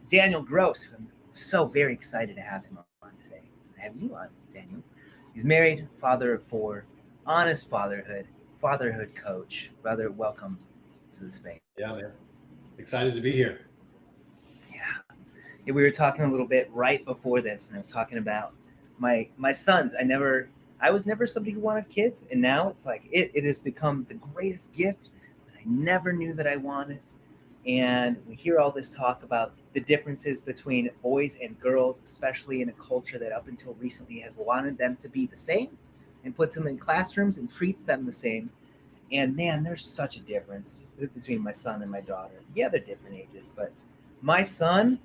Daniel Grose, who I'm so very excited to have him on today. I have you on, Daniel. He's married, father of four, honest fatherhood coach. Brother, welcome to the space. Yeah, man. Excited to be here. Yeah. Yeah, we were talking a little bit right before this, and I was talking about my sons. I was never somebody who wanted kids, and now it's like it has become the greatest gift that I never knew that I wanted. And we hear all this talk about the differences between boys and girls, especially in a culture that up until recently has wanted them to be the same and puts them in classrooms and treats them the same. And man, there's such a difference between my son and my daughter. Yeah, they're different ages, but my son,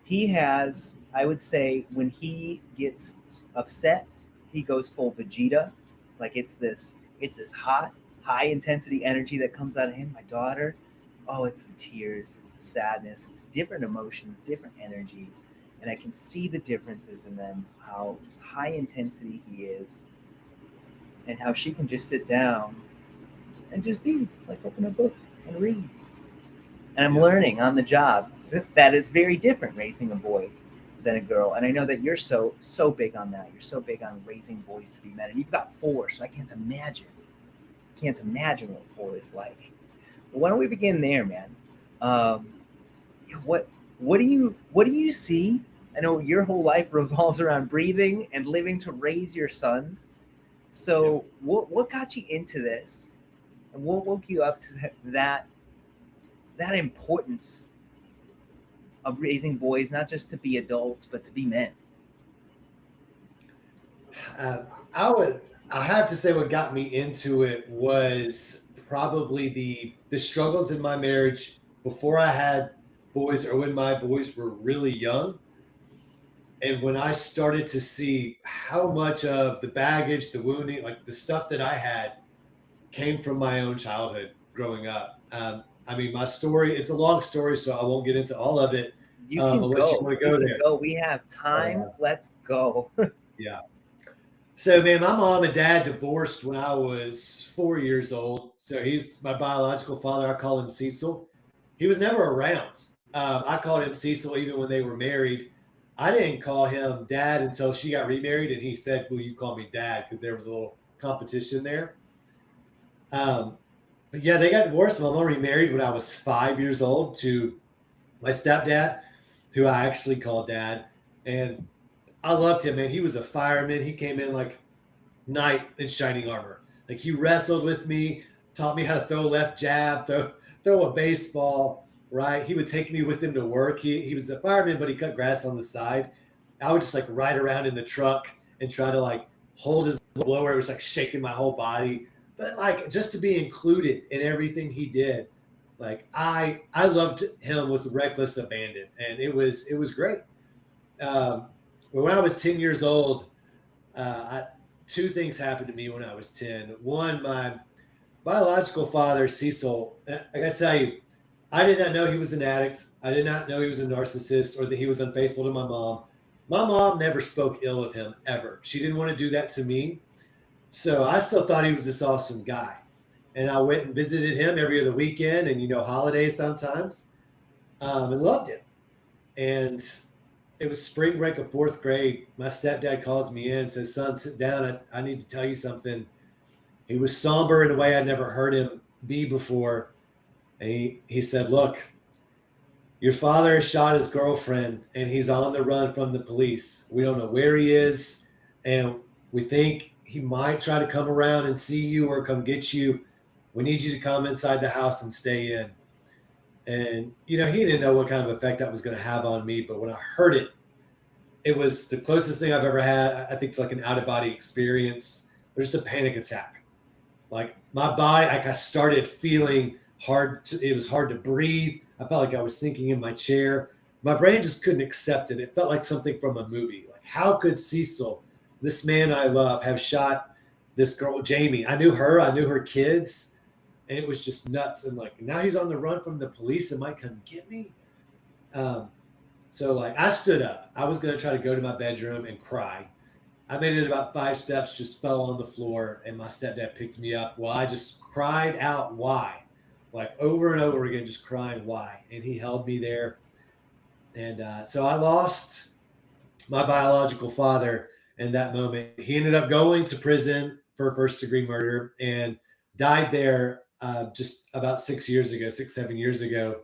he has, I would say, when he gets upset, he goes full Vegeta. Like it's this hot, high intensity energy that comes out of him. My daughter, oh, it's the tears, it's the sadness, it's different emotions, different energies. And I can see the differences in them, how just high intensity he is, and how she can just sit down and just be like open a book and read. And I'm Yeah. learning on the job that it's very different raising a boy than a girl. And I know that you're so big on that. You're so big on raising boys to be men, and you've got four, so I can't imagine what four is like. But why don't we begin there, man? Um, yeah, what do you see? I know your whole life revolves around breathing and living to raise your sons. Yeah. So what got you into this, and what woke you up to that importance of raising boys, not just to be adults, but to be men? Uh, I would. I have to say, what got me into it was probably the struggles in my marriage before I had boys, or when my boys were really young, and when I started to see how much of the baggage, the wounding, like the stuff that I had, came from my own childhood growing up. I mean, my story—it's a long story, so I won't get into all of it You can unless you go. want to You go can there. go. We have time. Uh, Let's go. yeah. So, man, my mom and dad divorced when I was 4 years old. So he's my biological father. I call him Cecil. He was never around. I called him Cecil even when they were married. I didn't call him dad until she got remarried, and he said, "Will you call me dad?" Because there was a little competition there. Um, but yeah, they got divorced. My mom remarried when I was 5 years old to my stepdad, who I actually called dad. And I loved him, man. He was a fireman. He came in like knight in shining armor. Like he wrestled with me, taught me how to throw left jab, throw a baseball. Right, he would take me with him to work. He was a fireman, but he cut grass on the side. I would just like ride around in the truck and try to like hold his blower. It was like shaking my whole body, but like just to be included in everything he did. Like I loved him with reckless abandon, and it was great. Um, but when I was 10 years old, two things happened to me when I was 10. One, my biological father, Cecil, I got to tell you, I did not know he was an addict. I did not know he was a narcissist or that he was unfaithful to my mom. My mom never spoke ill of him ever. She didn't want to do that to me. So I still thought he was this awesome guy. And I went and visited him every other weekend and, holidays sometimes, and loved him. And it was spring break of fourth grade. My stepdad calls me in and says, "Son, sit down. I need to tell you something." He was somber in a way I'd never heard him be before. And he said, "Look, your father has shot his girlfriend and he's on the run from the police. We don't know where he is. And we think he might try to come around and see you or come get you. We need you to come inside the house and stay in." And, he didn't know what kind of effect that was going to have on me. But when I heard it, it was the closest thing I've ever had, I think, to like an out of body experience. There's just a panic attack. Like my body, like I started feeling it was hard to breathe. I felt like I was sinking in my chair. My brain just couldn't accept it. It felt like something from a movie. Like, how could Cecil, this man I love, have shot this girl, Jamie? I knew her, I knew her kids, and it was just nuts. And like, now he's on the run from the police and might come get me. Um, so like I stood up. I was gonna try to go to my bedroom and cry. I made it about 5 steps, just fell on the floor, and my stepdad picked me up. Well, I just cried out why, like over and over again, just crying why. And he held me there. And so I lost my biological father in that moment. He ended up going to prison for first degree murder and died there just about 6 years ago, 6, 7 years ago.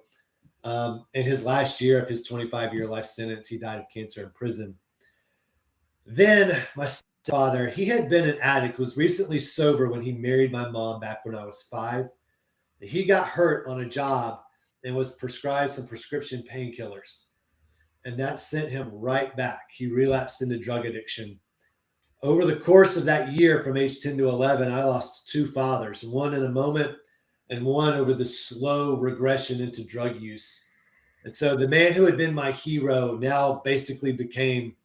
In his last year of his 25-year life sentence, he died of cancer in prison. Then my father, he had been an addict, was recently sober when he married my mom back when I was 5. He got hurt on a job and was prescribed some prescription painkillers. And that sent him right back. He relapsed into drug addiction. Over the course of that year, from age 10 to 11, I lost 2 fathers, one in a moment and one over the slow regression into drug use. And so the man who had been my hero now basically became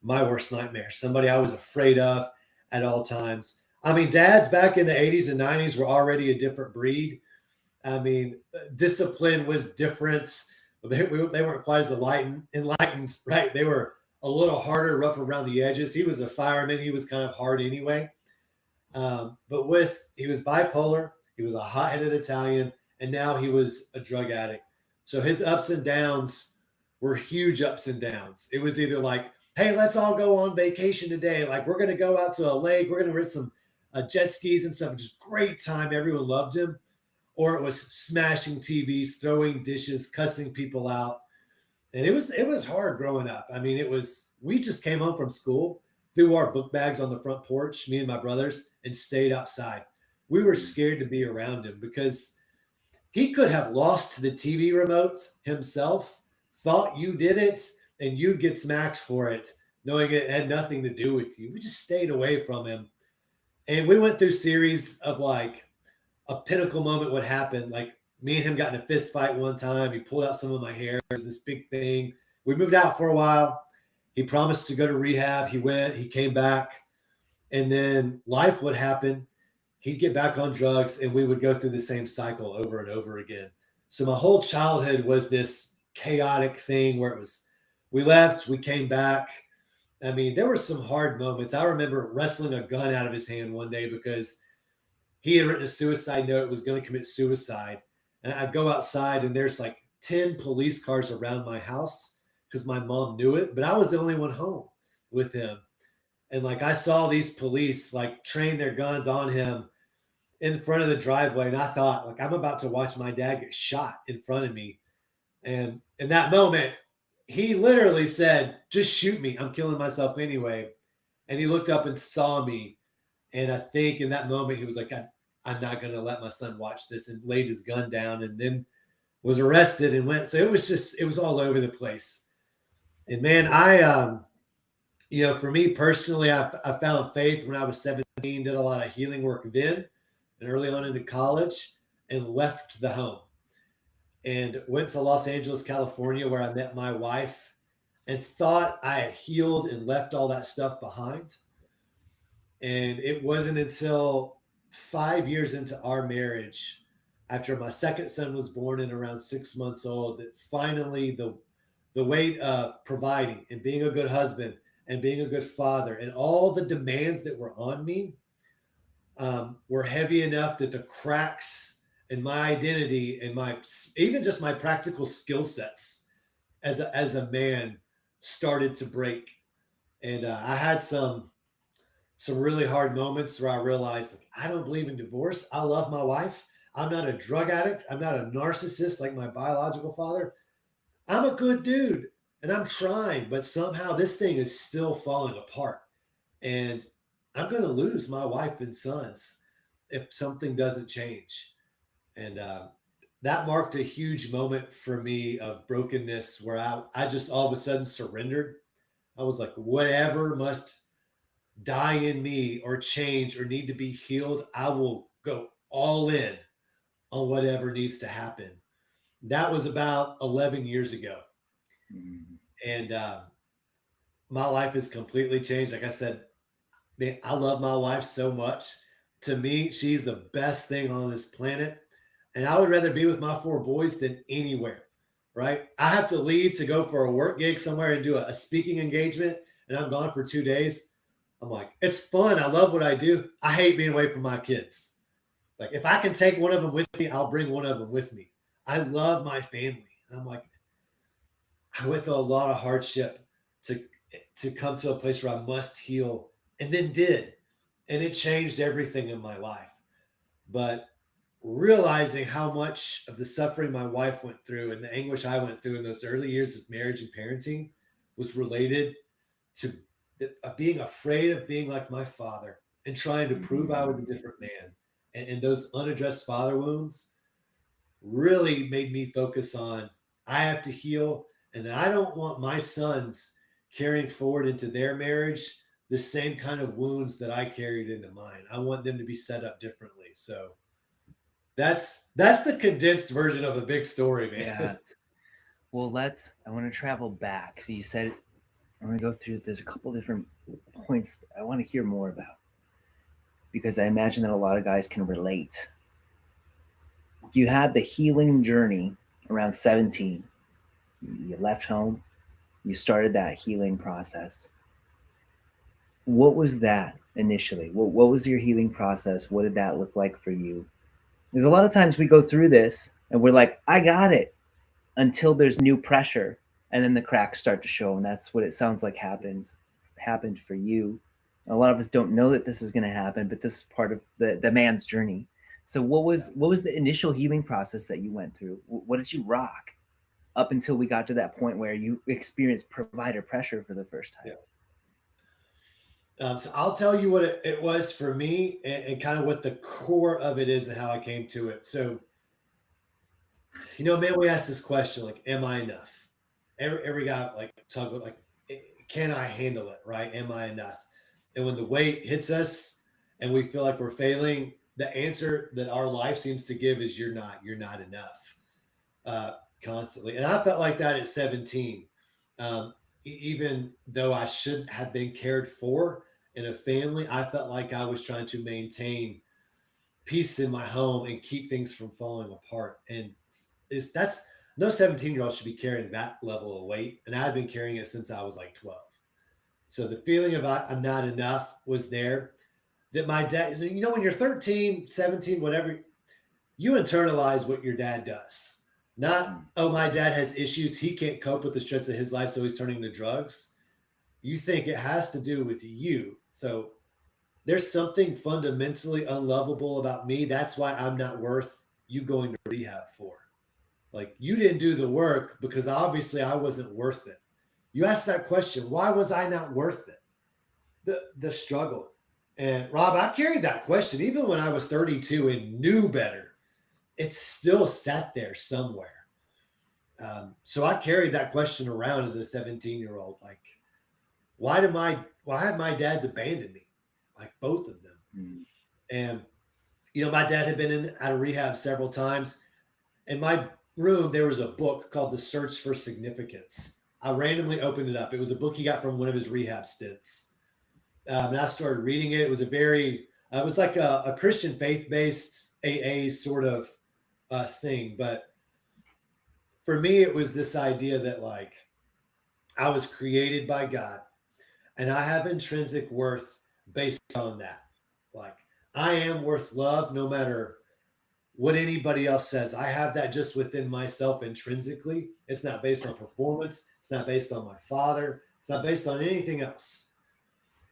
my worst nightmare, somebody I was afraid of at all times. I mean, dads back in the 80s and 90s were already a different breed. I mean, discipline was different. They weren't quite as enlightened, right? They were a little harder, rough around the edges. He was a fireman. He was kind of hard anyway. He was bipolar. He was a hot-headed Italian, and now he was a drug addict. So his ups and downs were huge ups and downs. It was either like, hey, let's all go on vacation today. Like, we're going to go out to a lake. We're going to rent some jet skis and stuff. Just great time. Everyone loved him. Or it was smashing TVs, throwing dishes, cussing people out. And it was hard growing up. I mean, we just came home from school, threw our book bags on the front porch, me and my brothers, and stayed outside. We were scared to be around him because he could have lost the TV remote himself, thought you did it, and you'd get smacked for it, knowing it had nothing to do with you. We just stayed away from him. And we went through series of like a pinnacle moment would happen. Like me and him got in a fist fight one time. He pulled out some of my hair. It was this big thing. We moved out for a while. He promised to go to rehab. He went, he came back. And then life would happen. He'd get back on drugs and we would go through the same cycle over and over again. So my whole childhood was this chaotic thing where we left, we came back. I mean, there were some hard moments. I remember wrestling a gun out of his hand one day because he had written a suicide note, was going to commit suicide. And I go outside and there's like 10 police cars around my house because my mom knew it, but I was the only one home with him. And like I saw these police like train their guns on him in front of the driveway. And I thought, like, I'm about to watch my dad get shot in front of me. And in that moment, he literally said, just shoot me. I'm killing myself anyway. And he looked up and saw me. And I think in that moment, he was like, I'm not going to let my son watch this, and laid his gun down and then was arrested and went. So it was all over the place. And man, for me personally, I found faith when I was 17, did a lot of healing work then and early on into college, and left the home and went to Los Angeles, California, where I met my wife and thought I had healed and left all that stuff behind. And it wasn't until 5 years into our marriage, after my second son was born and around 6 months old, that finally the weight of providing and being a good husband and being a good father and all the demands that were on me were heavy enough that the cracks in my identity and even just my practical skill sets as a man started to break. And I had some really hard moments where I realized, like, I don't believe in divorce. I love my wife. I'm not a drug addict. I'm not a narcissist like my biological father. I'm a good dude and I'm trying, but somehow this thing is still falling apart. And I'm going to lose my wife and sons if something doesn't change. And that marked a huge moment for me of brokenness where I just all of a sudden surrendered. I was like, whatever must die in me or change or need to be healed, I will go all in on whatever needs to happen. That was about 11 years ago. Mm-hmm. And my life has completely changed. Like I said, man, I love my wife so much. To me, she's the best thing on this planet. And I would rather be with my 4 boys than anywhere, right? I have to leave to go for a work gig somewhere and do a speaking engagement, and I'm gone for 2 days. I'm like, it's fun. I love what I do. I hate being away from my kids. Like, if I can take one of them with me, I'll bring one of them with me. I love my family. And I'm like, I went through a lot of hardship to come to a place where I must heal, and then did, and it changed everything in my life. But realizing how much of the suffering my wife went through and the anguish I went through in those early years of marriage and parenting was related to being afraid of being like my father and trying to prove I was a different man. And those unaddressed father wounds really made me focus on I have to heal, and I don't want my sons carrying forward into their marriage the same kind of wounds that I carried into mine. I want them to be set up differently. So that's the condensed version of a big story, man. Yeah. Well, I want to travel back. So you said, I'm going to go through, there's a couple different points I want to hear more about because I imagine that a lot of guys can relate. You had the healing journey around 17. You left home, you started that healing process. What was that initially? What was your healing process? What did that look like for you? Because a lot of times we go through this and we're like, I got it, until there's new pressure, and then the cracks start to show, and that's what it sounds like happened for you. A lot of us don't know that this is going to happen, but this is part of the man's journey. So what was the initial healing process that you went through? What did you rock up until we got to that point where you experienced provider pressure for the first time? Yeah. So I'll tell you what it was for me, and kind of what the core of it is and how I came to it. So, man, we ask this question like, "Am I enough?" Every guy like talk about like, "Can I handle it?" Right? Am I enough? And when the weight hits us and we feel like we're failing, the answer that our life seems to give is, "You're not. You're not enough." Constantly, and I felt like that at 17. Even though I should have been cared for in a family, I felt like I was trying to maintain peace in my home and keep things from falling apart. And that's no 17-year-old should be carrying that level of weight. And I've been carrying it since I was like 12. So the feeling of I'm not enough was there. That my dad, when you're 13, 17, whatever, you internalize what your dad does. Not, oh, my dad has issues. He can't cope with the stress of his life, so he's turning to drugs. You think it has to do with you. So there's something fundamentally unlovable about me. That's why I'm not worth you going to rehab for. Like, you didn't do the work because obviously I wasn't worth it. You asked that question, why was I not worth it? The struggle. And Rob, I carried that question even when I was 32 and knew better. It still sat there somewhere. So I carried that question around as a 17-year-old. Like, why have my dads abandoned me? Like, both of them. Mm. And, my dad had been out of rehab several times. In my room, there was a book called The Search for Significance. I randomly opened it up. It was a book he got from one of his rehab stints. And I started reading it. It was it was like a Christian faith-based AA sort of thing. But for me, it was this idea that, like, I was created by God and I have intrinsic worth based on that. Like, I am worth love no matter what anybody else says. I have that just within myself intrinsically. It's not based on performance. It's not based on my father. It's not based on anything else.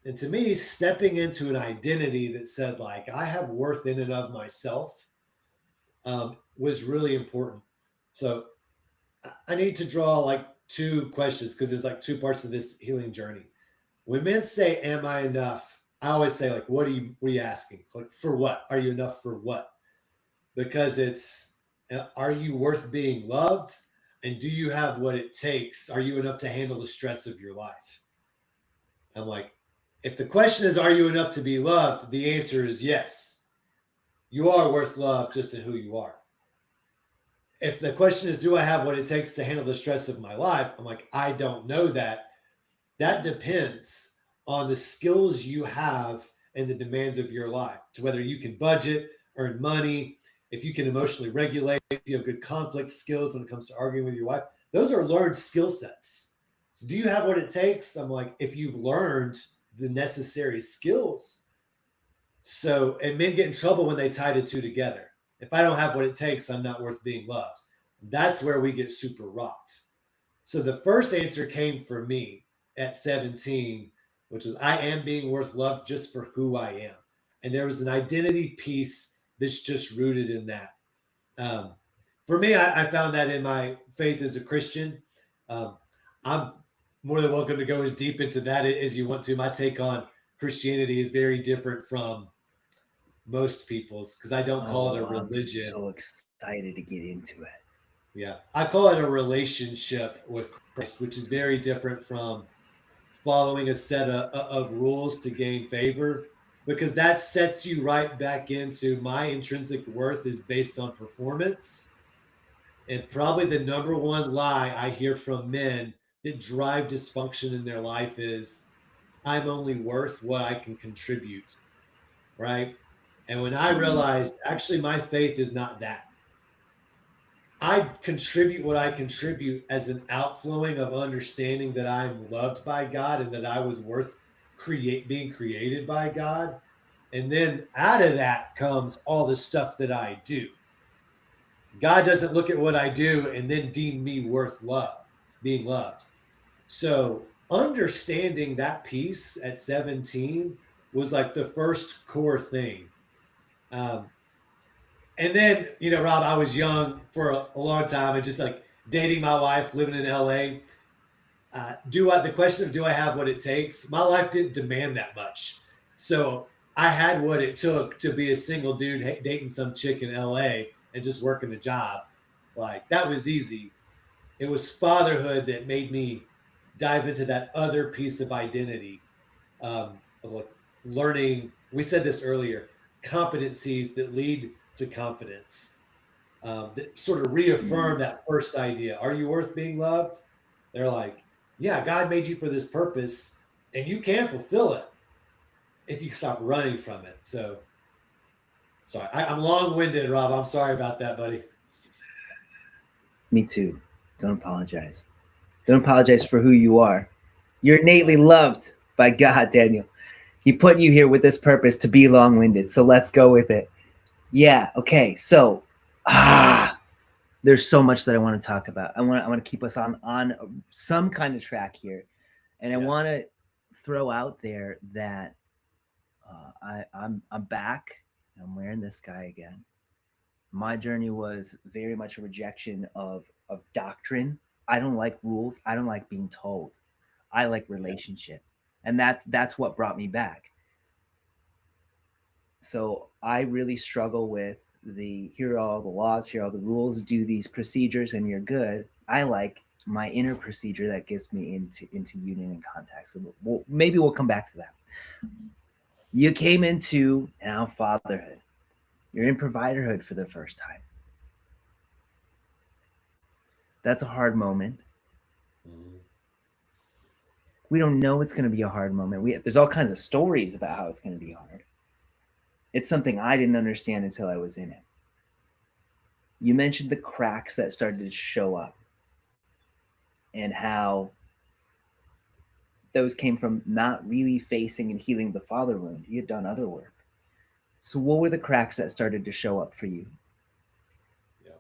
And to me, stepping into an identity that said, like, I have worth in and of myself was really important. So I need to draw like two questions because there's like two parts of this healing journey. When men say, "Am I enough?" I always say, like, what are you asking? Like, for what? Are you enough for what? Because it's, are you worth being loved? And do you have what it takes? Are you enough to handle the stress of your life? I'm like, if the question is, are you enough to be loved? The answer is yes. You are worth love just in who you are. If the question is, do I have what it takes to handle the stress of my life? I'm like, I don't know that. That depends on the skills you have and the demands of your life, to whether you can budget, earn money, if you can emotionally regulate, if you have good conflict skills when it comes to arguing with your wife. Those are learned skill sets. So do you have what it takes? I'm like, if you've learned the necessary skills. So, and men get in trouble when they tie the two together. If I don't have what it takes, I'm not worth being loved. That's where we get super rocked. So the first answer came for me at 17, which was I am being worth loved just for who I am. And there was an identity piece that's just rooted in that. Um, for me, I found that in my faith as a Christian. Um, I'm more than welcome to go as deep into that as you want to. My take on Christianity is very different from most people's because I don't call it a Oh, I'm religion. so excited to get into it. Yeah, I call it a relationship with Christ, which is very different from following a set of rules to gain favor because that sets you right back into my intrinsic worth is based on performance. And probably the number one lie I hear from men that drive dysfunction in their life is I'm only worth what I can contribute, right? And when I realized actually my faith is not that. I contribute what I contribute as an outflowing of understanding that I'm loved by God and that I was worth being created by God. And then out of that comes all the stuff that I do. God doesn't look at what I do and then deem me worth being loved. So understanding that piece at 17 was like the first core thing. Um, and then, Rob, I was young for a long time and just like dating my wife, living in LA. The question of do I have what it takes? My life didn't demand that much. So I had what it took to be a single dude dating some chick in LA and just working a job. Like that was easy. It was fatherhood that made me dive into that other piece of identity of like learning. We said this earlier competencies that lead to confidence that sort of reaffirm that first idea. Are you worth being loved? They're like, yeah, God made you for this purpose and you can fulfill it if you stop running from it. So, sorry, I'm long winded, Rob. I'm sorry about that, buddy. Me too. Don't apologize. Don't apologize for who you are. You're innately loved by God, Daniel. He put you here with this purpose to be long winded. So let's go with it. Yeah. Okay. So, there's so much that I want to talk about. I want to keep us on some kind of track here, and I Yeah. want to throw out there that I'm back. I'm wearing this guy again. My journey was very much a rejection of doctrine. I don't like rules. I don't like being told. I like Yeah. relationship, and that's what brought me back. So I really struggle with the here are all the laws, here are all the rules, do these procedures, and you're good. I like my inner procedure that gets me into union and contact. So maybe we'll come back to that. You came into now fatherhood. You're in providerhood for the first time. That's a hard moment. Mhm. We don't know it's going to be a hard moment. There's all kinds of stories about how it's going to be hard. It's something I didn't understand until I was in it. You mentioned the cracks that started to show up and how those came from not really facing and healing the father wound. You had done other work. So, what were the cracks that started to show up for you? Yeah.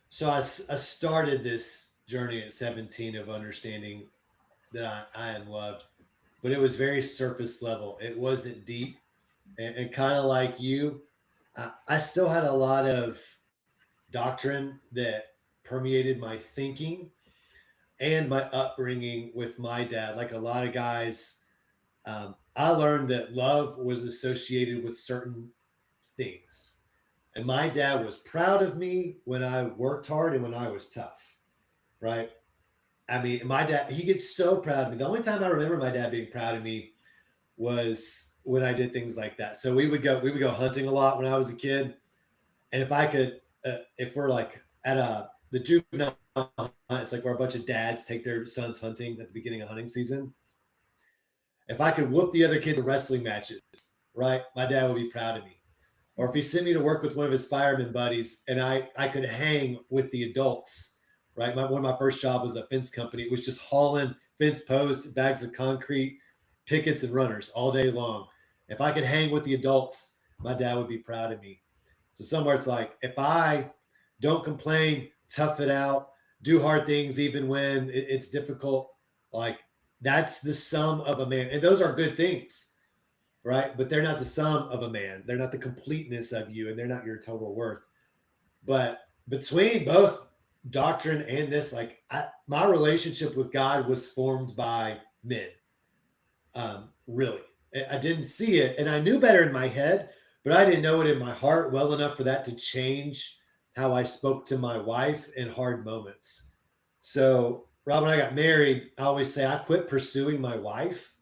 So I started this journey at 17 of understanding that I am loved, but it was very surface level. It wasn't deep. And kind of like you, I still had a lot of doctrine that permeated my thinking and my upbringing with my dad. Like a lot of guys, I learned that love was associated with certain things. And my dad was proud of me when I worked hard and when I was tough, right? I mean, my dad, he gets so proud of me. The only time I remember my dad being proud of me was when I did things like that. So we would go hunting a lot when I was a kid, and if I could, if we're like at the juvenile hunt, it's like where a bunch of dads take their sons hunting at the beginning of hunting season. If I could whoop the other kids in wrestling matches, right, my dad would be proud of me. Or if he sent me to work with one of his fireman buddies, and I could hang with the adults, right? One of my first job was a fence company. It was just hauling fence posts, bags of concrete, pickets, and runners all day long. If I could hang with the adults, my dad would be proud of me. So somewhere it's like if I don't complain tough it out, do hard things even when it's difficult. Like that's the sum of a man. And those are good things, right? But they're not the sum of a man. They're not the completeness of you, and they're not your total worth. But between both doctrine and this, like my relationship with God was formed by men. Really, I didn't see it, and I knew better in my head, but I didn't know it in my heart well enough for that to change how I spoke to my wife in hard moments. So, Rob and I got married. I always say I quit pursuing my wife.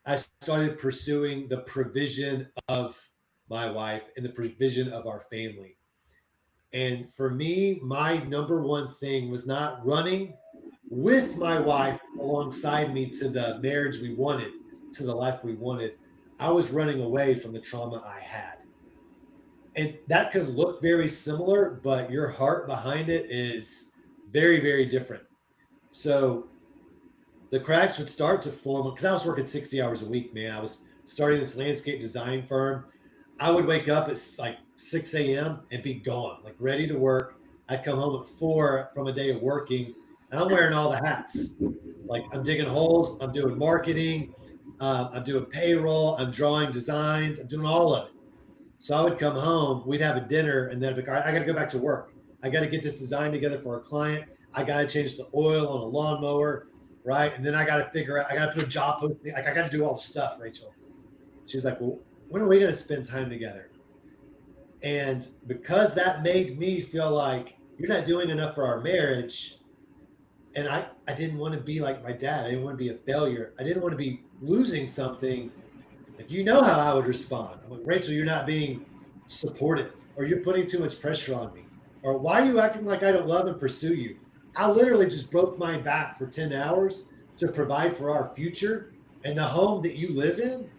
I started pursuing the provision of my wife and the provision of our family. And for me, my number one thing was not running with my wife alongside me to the marriage we wanted, to the life we wanted. I was running away from the trauma I had. And that can look very similar, but your heart behind it is very, very different. So the cracks would start to form because I was working 60 hours a week, man. I was starting this landscape design firm. I would wake up at like 6 a.m. and be gone, like ready to work. I'd come home at 4 from a day of working, and I'm wearing all the hats. Like I'm digging holes, I'm doing marketing, I'm doing payroll, I'm drawing designs, I'm doing all of it. So I would come home, we'd have a dinner, and then I'd be like, all right, I got to go back to work. I got to get this design together for a client. I got to change the oil on a lawnmower, right? And then I got to figure out, I got to put a job posting. Like I got to do all the stuff, Rachel. She's like, well, when are we going to spend time together? And because that made me feel like you're not doing enough for our marriage, and I didn't want to be like my dad. I didn't want to be a failure. I didn't want to be losing something. Like, you know how I would respond. I'm like, Rachel, you're not being supportive, or you're putting too much pressure on me, or why are you acting like I don't love and pursue you? I literally just broke my back for 10 hours to provide for our future and the home that you live in.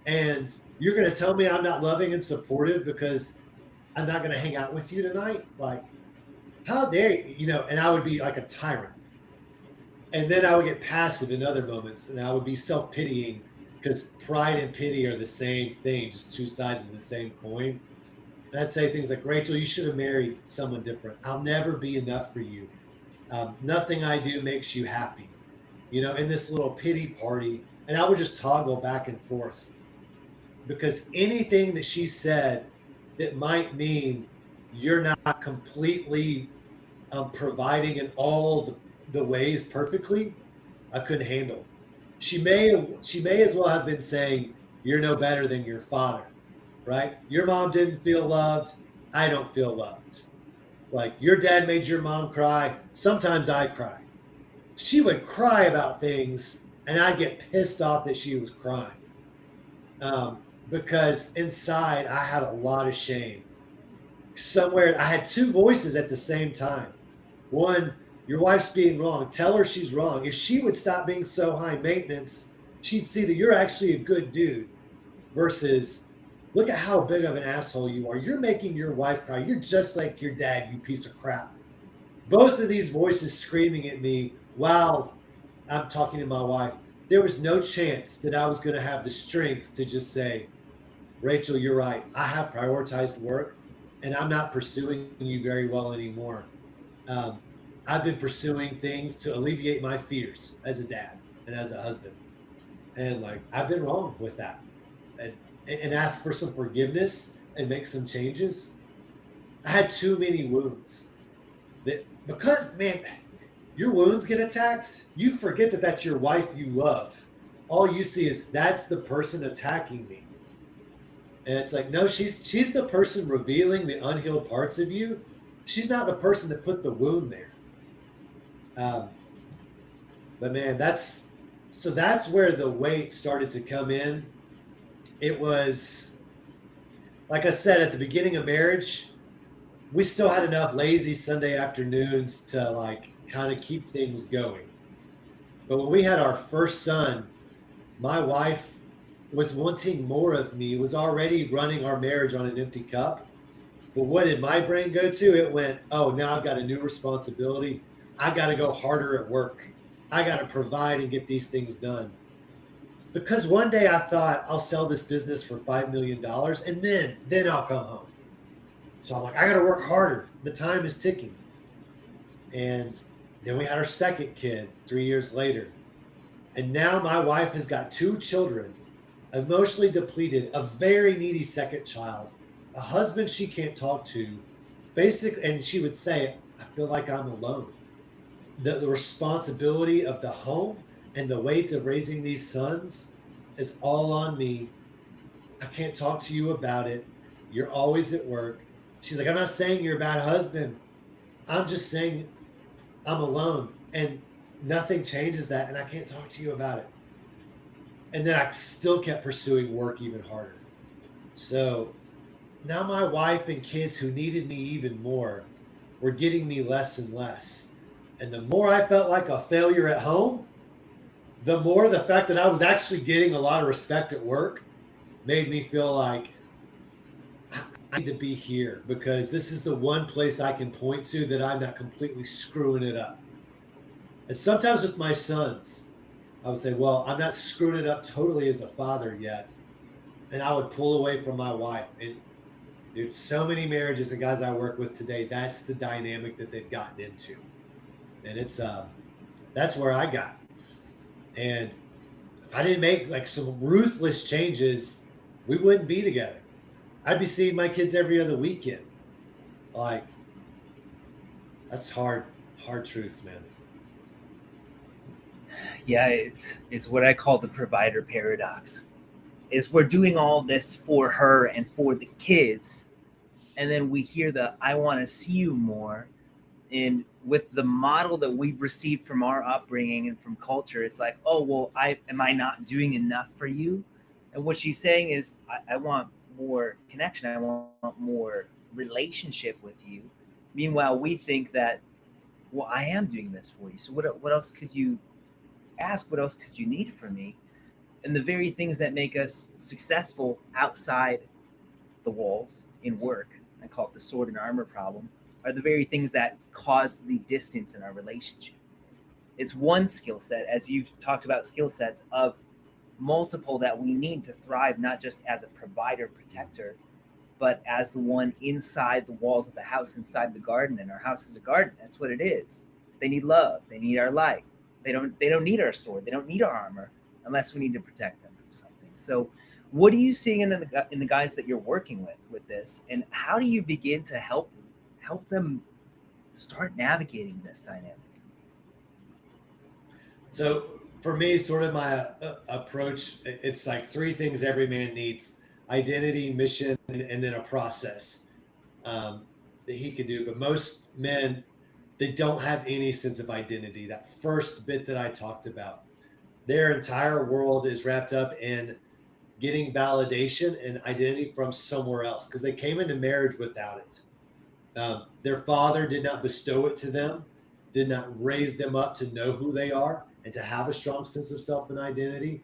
And you're going to tell me I'm not loving and supportive because I'm not going to hang out with you tonight? Like, how dare you? You know, and I would be like a tyrant. And then I would get passive in other moments, and I would be self-pitying because pride and pity are the same thing, just two sides of the same coin. And I'd say things like, Rachel, you should have married someone different. I'll never be enough for you. Nothing I do makes you happy, you know, in this little pity party. And I would just toggle back and forth because anything that she said that might mean you're not completely providing in all the ways perfectly, I couldn't handle. She may as well have been saying, you're no better than your father, right? Your mom didn't feel loved. I don't feel loved. Like, your dad made your mom cry. Sometimes I cry. She would cry about things, and I'd get pissed off that she was crying. Because inside I had a lot of shame. Somewhere I had two voices at the same time. One, your wife's being wrong. Tell her she's wrong. If she would stop being so high maintenance, she'd see that you're actually a good dude versus look at how big of an asshole you are. You're making your wife cry. You're just like your dad, you piece of crap. Both of these voices screaming at me while I'm talking to my wife. There was no chance that I was going to have the strength to just say, Rachel, you're right. I have prioritized work, and I'm not pursuing you very well anymore. I've been pursuing things to alleviate my fears as a dad and as a husband. And like, I've been wrong with that. And ask for some forgiveness and make some changes. I had too many wounds. Because, man, your wounds get attacked, you forget that that's your wife you love. All you see is that's the person attacking me. And it's like, no, she's the person revealing the unhealed parts of you. She's not the person that put the wound there. But man, that's where the weight started to come in. It was, like I said, at the beginning of marriage, we still had enough lazy Sunday afternoons to like kind of keep things going. But when we had our first son, my wife was wanting more of me, was already running our marriage on an empty cup. But what did my brain go to? It went, oh, now I've got a new responsibility. I got to go harder at work. I got to provide and get these things done. Because one day I thought I'll sell this business for $5 million and then I'll come home. So I'm like, I got to work harder. The time is ticking. And then we had our second kid 3 years later. And now my wife has got two children, emotionally depleted, a very needy second child, a husband she can't talk to, basic, and she would say, I feel like I'm alone. The responsibility of the home and the weight of raising these sons is all on me. I can't talk to you about it. You're always at work. She's like, I'm not saying you're a bad husband. I'm just saying I'm alone. And nothing changes that. And I can't talk to you about it. And then I still kept pursuing work even harder. So now my wife and kids who needed me even more were getting me less and less. And the more I felt like a failure at home, the more the fact that I was actually getting a lot of respect at work made me feel like I need to be here because this is the one place I can point to that I'm not completely screwing it up. And sometimes with my sons, I would say, well, I'm not screwing it up totally as a father yet. And I would pull away from my wife. And dude, so many marriages and guys I work with today, that's the dynamic that they've gotten into. And it's that's where I got. And if I didn't make like some ruthless changes, we wouldn't be together. I'd be seeing my kids every other weekend. Like, that's hard truths, man. Yeah, it's what I call the provider paradox. Is we're doing all this for her and for the kids, and then we hear the "I want to see you more," and with the model that we've received from our upbringing and from culture, it's like, oh well, I not doing enough for you? And what she's saying is, I want more connection. I want more relationship with you. Meanwhile, we think that, well, I am doing this for you. So what else could you ask? What else could you need from me? And the very things that make us successful outside the walls in work, I call it the sword and armor problem, are the very things that cause the distance in our relationship. It's one skill set, as you've talked about skill sets, of multiple that we need to thrive, not just as a provider protector, but as the one inside the walls of the house, inside the garden. And our house is a garden. That's what it is. They need love. They need our light. They don't need our sword. They don't need our armor unless we need to protect them from something. So what are you seeing in the guys that you're working with this, and how do you begin to help them start navigating this dynamic? So for me, sort of my approach, it's like three things every man needs: identity, mission, and then a process that he could do. But most men, they don't have any sense of identity. That first bit that I talked about, their entire world is wrapped up in getting validation and identity from somewhere else because they came into marriage without it. Their father did not bestow it to them, did not raise them up to know who they are and to have a strong sense of self and identity.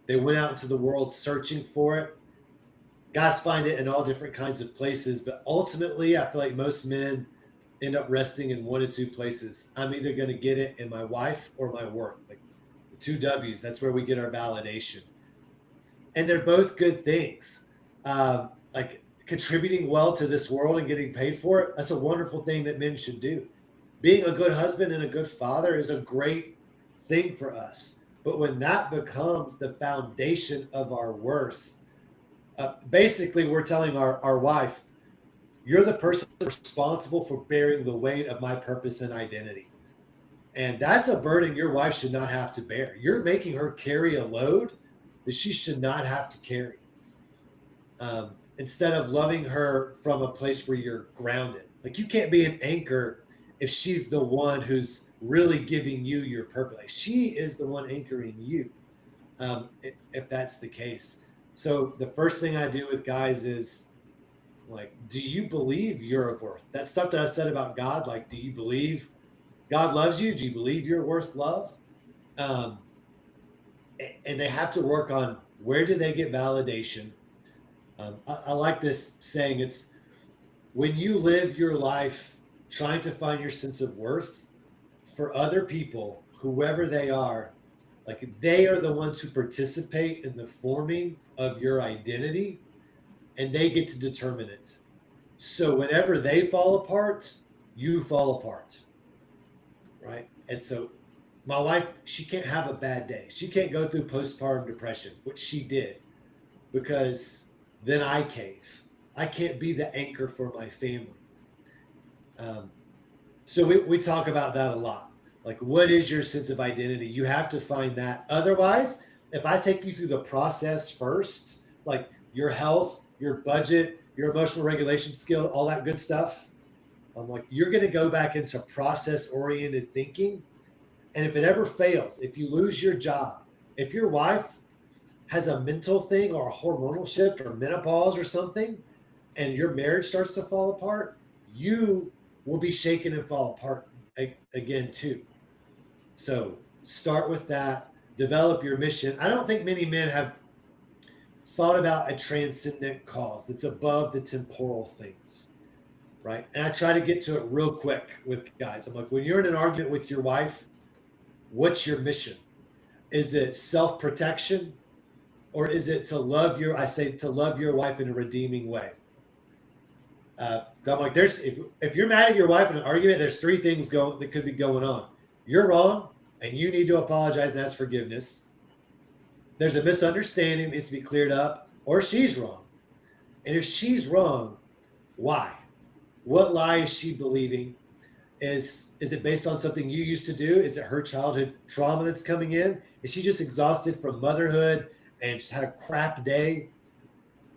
They went out into the world searching for it. Guys find it in all different kinds of places, but ultimately, I feel like most men end up resting in one of two places. I'm either going to get it in my wife or my work, like the two W's. That's where we get our validation. And they're both good things. Like contributing well to this world and getting paid for it, that's a wonderful thing that men should do. Being a good husband and a good father is a great thing for us. But when that becomes the foundation of our worth, basically we're telling our wife, you're the person responsible for bearing the weight of my purpose and identity. And that's a burden your wife should not have to bear. You're making her carry a load that she should not have to carry. Instead of loving her from a place where you're grounded. Like you can't be an anchor if she's the one who's really giving you your purpose. Like she is the one anchoring you, if that's the case. So the first thing I do with guys is like, do you believe you're of worth? That stuff that I said about God, like, do you believe God loves you? Do you believe you're worth love? Um, and they have to work on where do they get validation. I like this saying. It's when you live your life trying to find your sense of worth for other people, whoever they are, like they are the ones who participate in the forming of your identity and they get to determine it. So whenever they fall apart, you fall apart. right? And so my wife, she can't have a bad day. She can't go through postpartum depression, which she did, because then I cave. I can't be the anchor for my family. Um, so we talk about that a lot. Like, what is your sense of identity? You have to find that. Otherwise, if I take you through the process first, like your health, your budget, your emotional regulation skill, all that good stuff, I'm like, you're going to go back into process oriented thinking. And if it ever fails, if you lose your job, if your wife has a mental thing or a hormonal shift or menopause or something, and your marriage starts to fall apart, you will be shaken and fall apart again too. So start with that, develop your mission. I don't think many men have thought about a transcendent cause that's above the temporal things, right? And I try to get to it real quick with guys. I'm like, when you're in an argument with your wife, what's your mission? Is it self-protection, or is it to love your, I say, to love your wife in a redeeming way? So I'm like, there's, if you're mad at your wife in an argument, there's three things going that could be going on. You're wrong, and you need to apologize and ask forgiveness. There's a misunderstanding that needs to be cleared up, or she's wrong. And if she's wrong, why? What lie is she believing? Is it based on something you used to do? Is it her childhood trauma that's coming in? Is she just exhausted from motherhood and just had a crap day?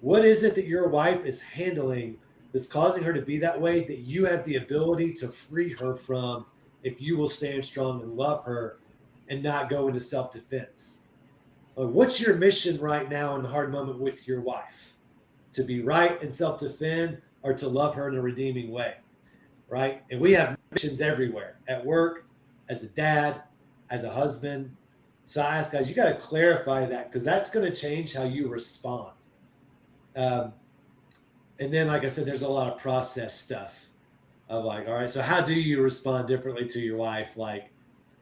What is it that your wife is handling that's causing her to be that way, that you have the ability to free her from if you will stand strong and love her and not go into self-defense? What's your mission right now in the hard moment with your wife? To be right and self-defend, or to love her in a redeeming way, right? And we have missions everywhere, at work, as a dad, as a husband. So I ask guys, you got to clarify that, because that's going to change how you respond. Um, and then, like I said, there's a lot of process stuff of like, all right, so how do you respond differently to your wife? Like,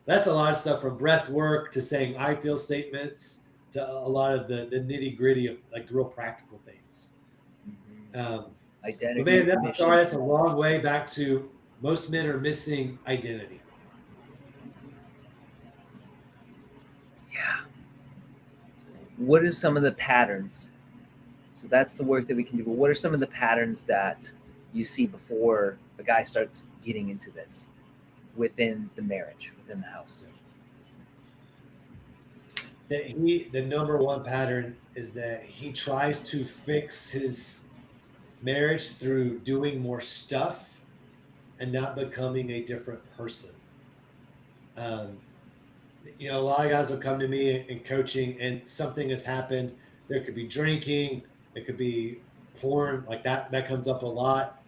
that's a lot of stuff, from breath work to saying I feel statements to a lot of the nitty gritty of like real practical things. Identity. But man, sorry, that's a long way back to most men are missing identity. Yeah. What are some of the patterns? So that's the work that we can do. But what are some of the patterns that you see before a guy starts getting into this within the marriage, within the house? The number one pattern is that he tries to fix his marriage through doing more stuff and not becoming a different person. Um, a lot of guys will come to me in coaching, and something has happened. There could be drinking, it could be porn, like that comes up a lot,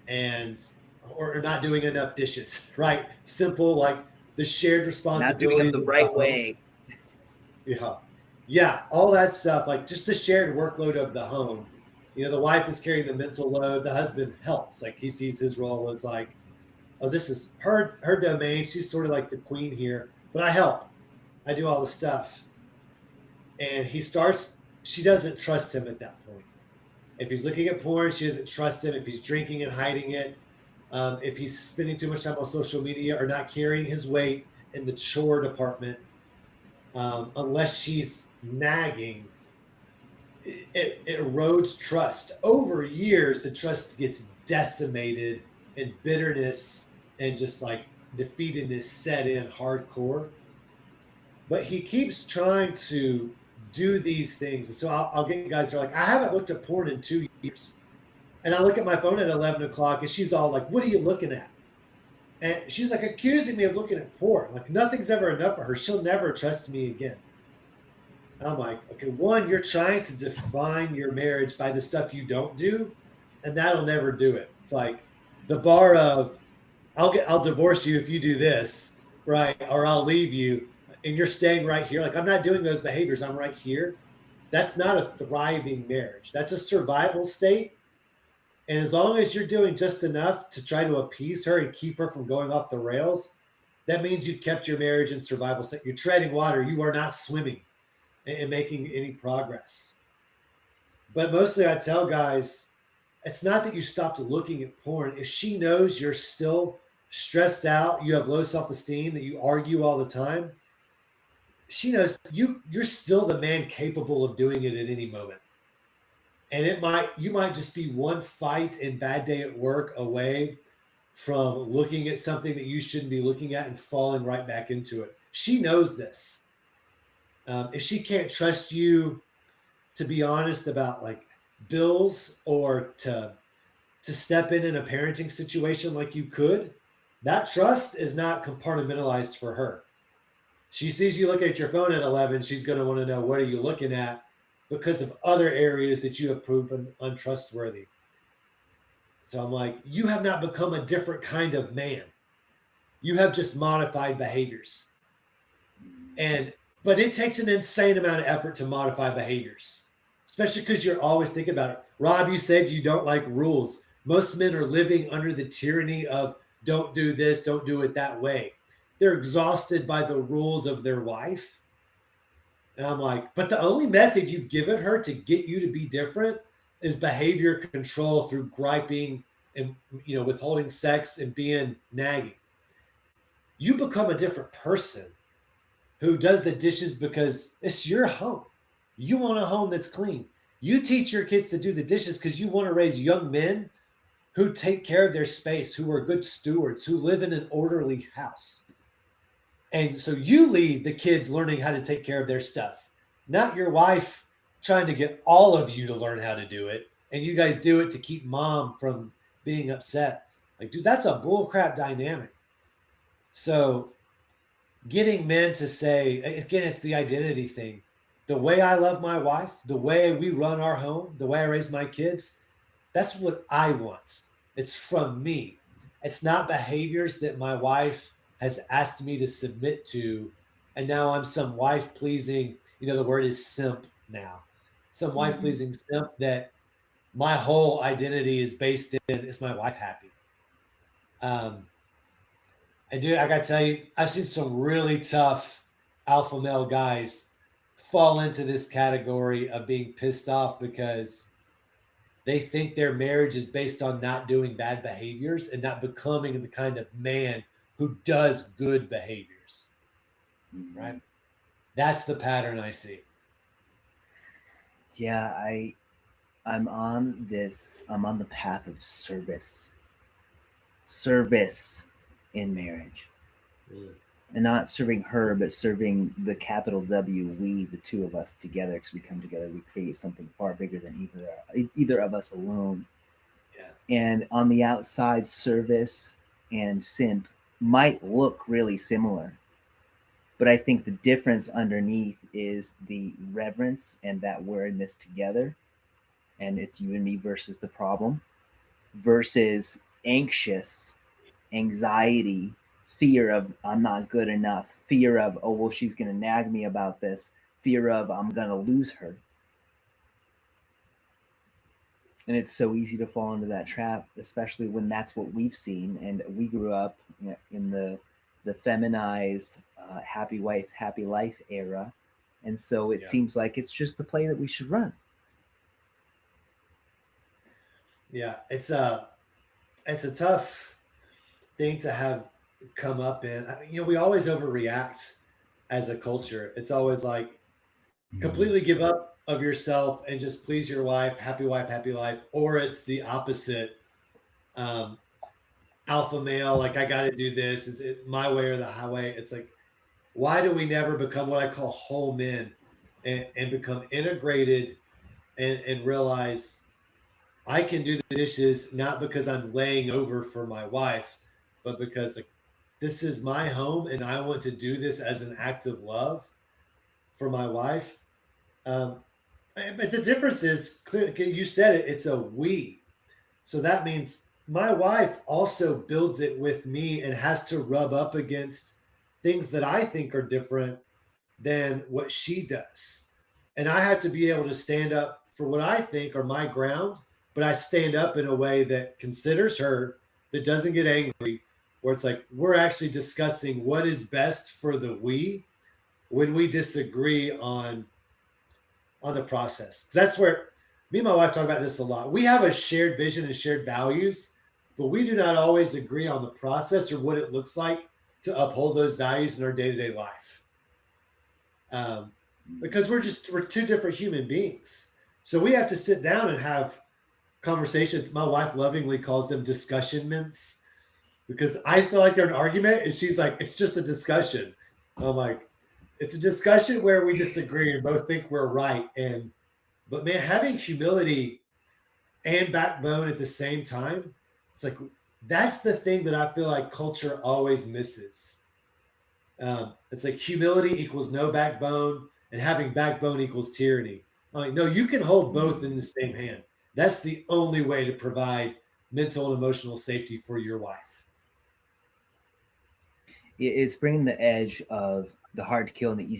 and or not doing enough dishes, right? Simple, like the shared responsibility. Not doing them the right way. Yeah, all that stuff, like just the shared workload of the home. The wife is carrying the mental load. The husband helps. Like, he sees his role as like, oh, this is her domain. She's sort of like the queen here, but I help. I do all the stuff. And she doesn't trust him at that point. If he's looking at porn, she doesn't trust him. If he's drinking and hiding it, if he's spending too much time on social media or not carrying his weight in the chore department, unless she's nagging, it erodes trust. Over years, the trust gets decimated, and bitterness and just like defeatedness set in hardcore. But he keeps trying to do these things. And so I'll get guys who are like, I haven't looked at porn in 2 years. And I look at my phone at 11 o'clock, and she's all like, what are you looking at? And she's like accusing me of looking at porn. Like, nothing's ever enough for her. She'll never trust me again. I'm like, okay, one, you're trying to define your marriage by the stuff you don't do, and that'll never do it. It's like the bar of, I'll divorce you if you do this, right? Or I'll leave you, and you're staying right here. Like, I'm not doing those behaviors. I'm right here. That's not a thriving marriage. That's a survival state. And as long as you're doing just enough to try to appease her and keep her from going off the rails, that means you've kept your marriage in survival state. You're treading water. You are not swimming and making any progress. But mostly I tell guys, it's not that you stopped looking at porn. If she knows you're still stressed out, you have low self-esteem, that you argue all the time, she knows you're still the man capable of doing it at any moment. And you might just be one fight and bad day at work away from looking at something that you shouldn't be looking at and falling right back into it. She knows this. If she can't trust you to be honest about like bills, or to step in a parenting situation like you could, that trust is not compartmentalized for her. She sees you looking at your phone at 11, she's going to want to know, what are you looking at, because of other areas that you have proven untrustworthy. So I'm like, you have not become a different kind of man. You have just modified behaviors. And but it takes an insane amount of effort to modify behaviors, especially because you're always thinking about it. Rob, you said you don't like rules. Most men are living under the tyranny of don't do this, don't do it that way. They're exhausted by the rules of their wife. And I'm like, but the only method you've given her to get you to be different is behavior control through griping and withholding sex and being nagging. You become a different person who does the dishes because it's your home. You want a home that's clean. You teach your kids to do the dishes because you want to raise young men who take care of their space, who are good stewards, who live in an orderly house. And so you lead the kids learning how to take care of their stuff, not your wife trying to get all of you to learn how to do it. And you guys do it to keep mom from being upset. Like, dude, that's a bullcrap dynamic. So getting men to say, again, it's the identity thing. The way I love my wife, the way we run our home, the way I raise my kids, that's what I want. It's from me. It's not behaviors that my wife has asked me to submit to. And now I'm some wife pleasing, the word is simp now. Some wife pleasing simp that my whole identity is based in, is my wife happy? And dude, I gotta tell you, I've seen some really tough alpha male guys fall into this category of being pissed off because they think their marriage is based on not doing bad behaviors and not becoming the kind of man who does good behaviors. Right? That's the pattern I see. Yeah, I'm on the path of service in marriage. And not serving her, but serving the capital W, we, the two of us together, because we come together, we create something far bigger than either of us alone. Yeah. And on the outside, service and simp might look really similar, but I think the difference underneath is the reverence and that we're in this together, and it's you and me versus the problem, versus anxiety, fear of I'm not good enough, fear of, oh, well, she's going to nag me about this, fear of I'm going to lose her. And it's so easy to fall into that trap, especially when that's what we've seen. And we grew up in the feminized happy wife, happy life era. And so it seems like it's just the play that we should run. Yeah, it's a tough thing to have come up in. We always overreact as a culture. It's always like completely give up of yourself and just please your wife, happy life. Or it's the opposite, alpha male, like I got to do this, my way or the highway. It's like, why do we never become what I call whole men and become integrated and realize I can do the dishes not because I'm laying over for my wife, but because like this is my home and I want to do this as an act of love for my wife. But the difference is clear. You said it. It's a we. So that means my wife also builds it with me and has to rub up against things that I think are different than what she does. And I have to be able to stand up for what I think are my ground, but I stand up in a way that considers her, that doesn't get angry, where it's like we're actually discussing what is best for the we when we disagree on the process. That's where me and my wife talk about this a lot. We have a shared vision and shared values, but we do not always agree on the process or what it looks like to uphold those values in our day-to-day life. Um, because we're two different human beings. So we have to sit down and have conversations. My wife lovingly calls them discussionments because I feel like they're an argument, and she's like, it's just a discussion. I'm like, it's a discussion where we disagree and both think we're right. But man, having humility and backbone at the same time, it's like that's the thing that I feel like culture always misses. It's like humility equals no backbone, and having backbone equals tyranny. I'm like, no, you can hold both in the same hand. That's the only way to provide mental and emotional safety for your wife. It's bringing the edge of the hard to kill and the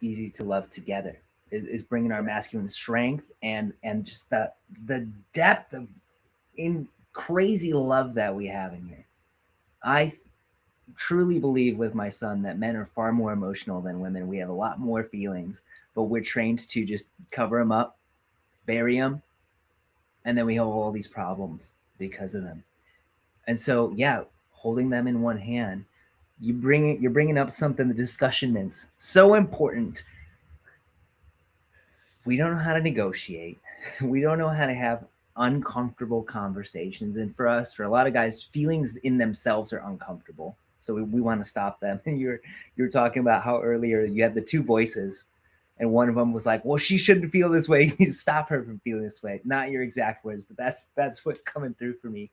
easy to love together. Is bringing our masculine strength and just the depth of in crazy love that we have in here. I truly believe with my son that men are far more emotional than women. We have a lot more feelings, but we're trained to just cover them up, bury them, and then we have all these problems because of them. And so, yeah, holding them in one hand, you're bringing up something, the discussionments, so important. We don't know how to negotiate. We don't know how to have uncomfortable conversations. And for us, for a lot of guys, feelings in themselves are uncomfortable. So we want to stop them. You're talking about how earlier you had the two voices, and one of them was like, well, she shouldn't feel this way. You need to stop her from feeling this way. Not your exact words, but that's what's coming through for me.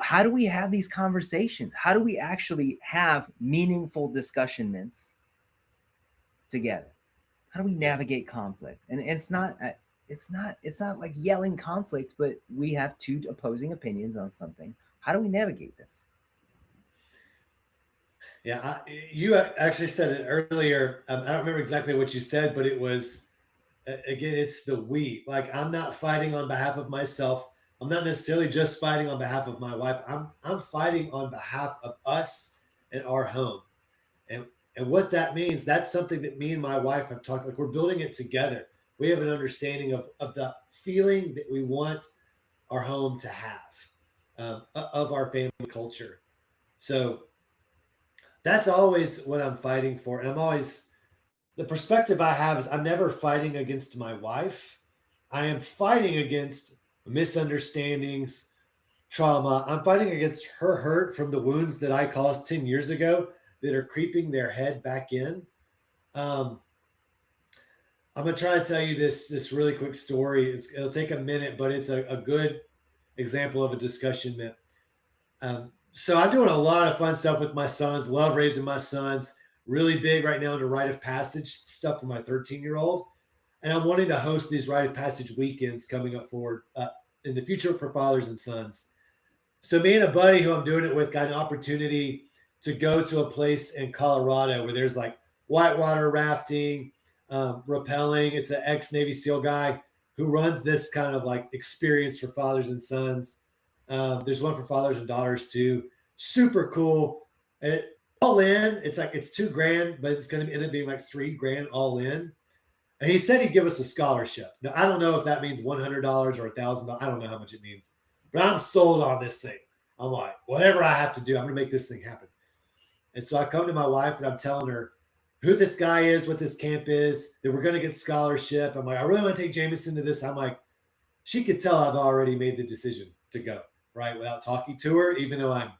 How do we have these conversations? How do we actually have meaningful discussionments together? How do we navigate conflict? And it's not like yelling conflict, but we have two opposing opinions on something. How do we navigate this? Yeah, you actually said it earlier. I don't remember exactly what you said, but it was again, it's the we. Like I'm not fighting on behalf of myself. I'm not necessarily just fighting on behalf of my wife. I'm fighting on behalf of us and our home. And and what that means, that's something that me and my wife have talked like we're building it together. We have an understanding of the feeling that we want our home to have of our family culture. So that's always what I'm fighting for. And I'm always the perspective I have is I'm never fighting against my wife. I am fighting against misunderstandings, trauma. I'm fighting against her hurt from the wounds that I caused 10 years ago that are creeping their head back in. Um, I'm gonna try to tell you this really quick story. It'll take a minute, but it's a good example of a discussion that. So I'm doing a lot of fun stuff with my sons. Love raising my sons. Really big right now into rite of passage stuff for my 13-year-old, and I'm wanting to host these rite of passage weekends coming up forward in the future for fathers and sons. So me and a buddy who I'm doing it with got an opportunity to go to a place in Colorado where there's like whitewater rafting, rappelling. It's an ex-Navy SEAL guy who runs this kind of like experience for fathers and sons. There's one for fathers and daughters too. Super cool. All in, it's like it's $2,000, but it's going to end up being like $3,000 all in. And he said he'd give us a scholarship. Now I don't know if that means $100 or $1,000. I don't know how much it means, but I'm sold on this thing. I'm like, whatever I have to do, I'm going to make this thing happen. And so I come to my wife and I'm telling her who this guy is, what this camp is, that we're going to get scholarship. I'm like, I really want to take Jameson to this. I'm like, she could tell I've already made the decision to go, right? Without talking to her, even though I'm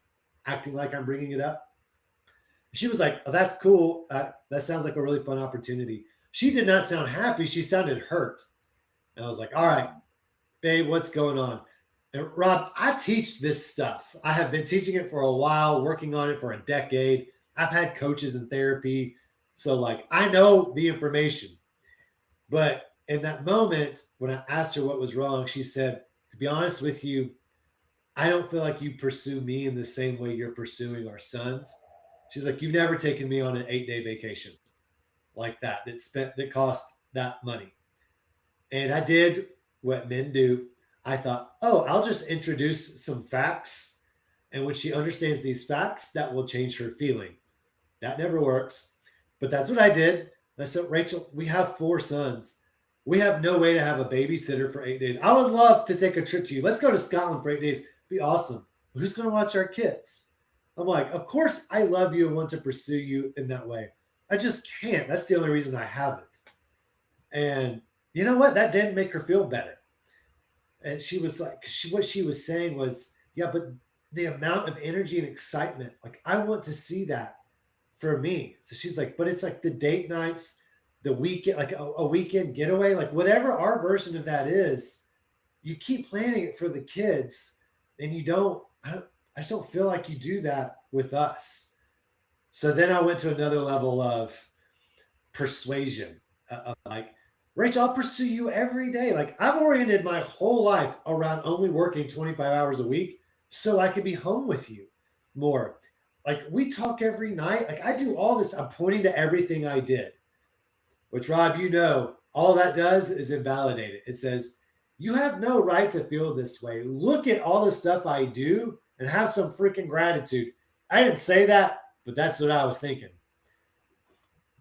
acting like I'm bringing it up. She was like, oh, that's cool. That sounds like a really fun opportunity. She did not sound happy. She sounded hurt. And I was like, all right, babe, what's going on? And Rob, I teach this stuff. I have been teaching it for a while, working on it for a decade. I've had coaches in therapy. So, like, I know the information. But in that moment, when I asked her what was wrong, she said, to be honest with you, I don't feel like you pursue me in the same way you're pursuing our sons. She's like, you've never taken me on an 8-day vacation like that cost that money. And I did what men do. I thought, oh, I'll just introduce some facts. And when she understands these facts, that will change her feeling. That never works. But that's what I did. I said, Rachel, we have 4 sons. We have no way to have a babysitter for 8 days. I would love to take a trip to you. Let's go to Scotland for 8 days. Be awesome. who's going to watch our kids? I'm like, of course I love you and want to pursue you in that way. I just can't. That's the only reason I haven't. And you know what? That didn't make her feel better. And she was like, what she was saying was, yeah, but the amount of energy and excitement, like I want to see that for me. So she's like, but it's like the date nights, the weekend, like a weekend getaway, like whatever our version of that is, you keep planning it for the kids and you don't, I just don't feel like you do that with us. So then I went to another level of persuasion, of like, Rachel, I'll pursue you every day. Like I've oriented my whole life around only working 25 hours a week so I could be home with you more. Like we talk every night. Like I do all this. I'm pointing to everything I did, which Rob, you know, all that does is invalidate it. It says, you have no right to feel this way. Look at all the stuff I do and have some freaking gratitude. I didn't say that, but that's what I was thinking.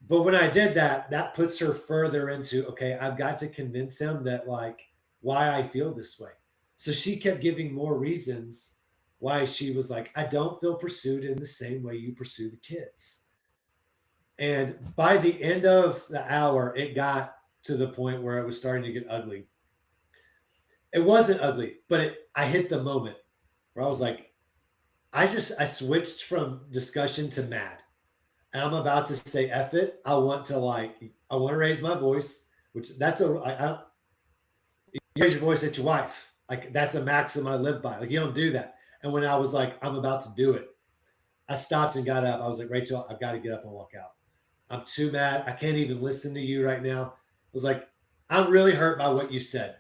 But when I did that, that puts her further into, okay, I've got to convince him that like why I feel this way. So she kept giving more reasons why she was like, I don't feel pursued in the same way you pursue the kids. And by the end of the hour, it got to the point where it was starting to get ugly. It wasn't ugly, but I hit the moment where I was like, I switched from discussion to mad. And I'm about to say F it. I want to raise my voice, which that's you raise your voice at your wife. Like that's a maxim I live by. Like you don't do that. And when I was like, I'm about to do it, I stopped and got up. I was like, Rachel, I've got to get up and walk out. I'm too mad. I can't even listen to you right now. I was like, I'm really hurt by what you said.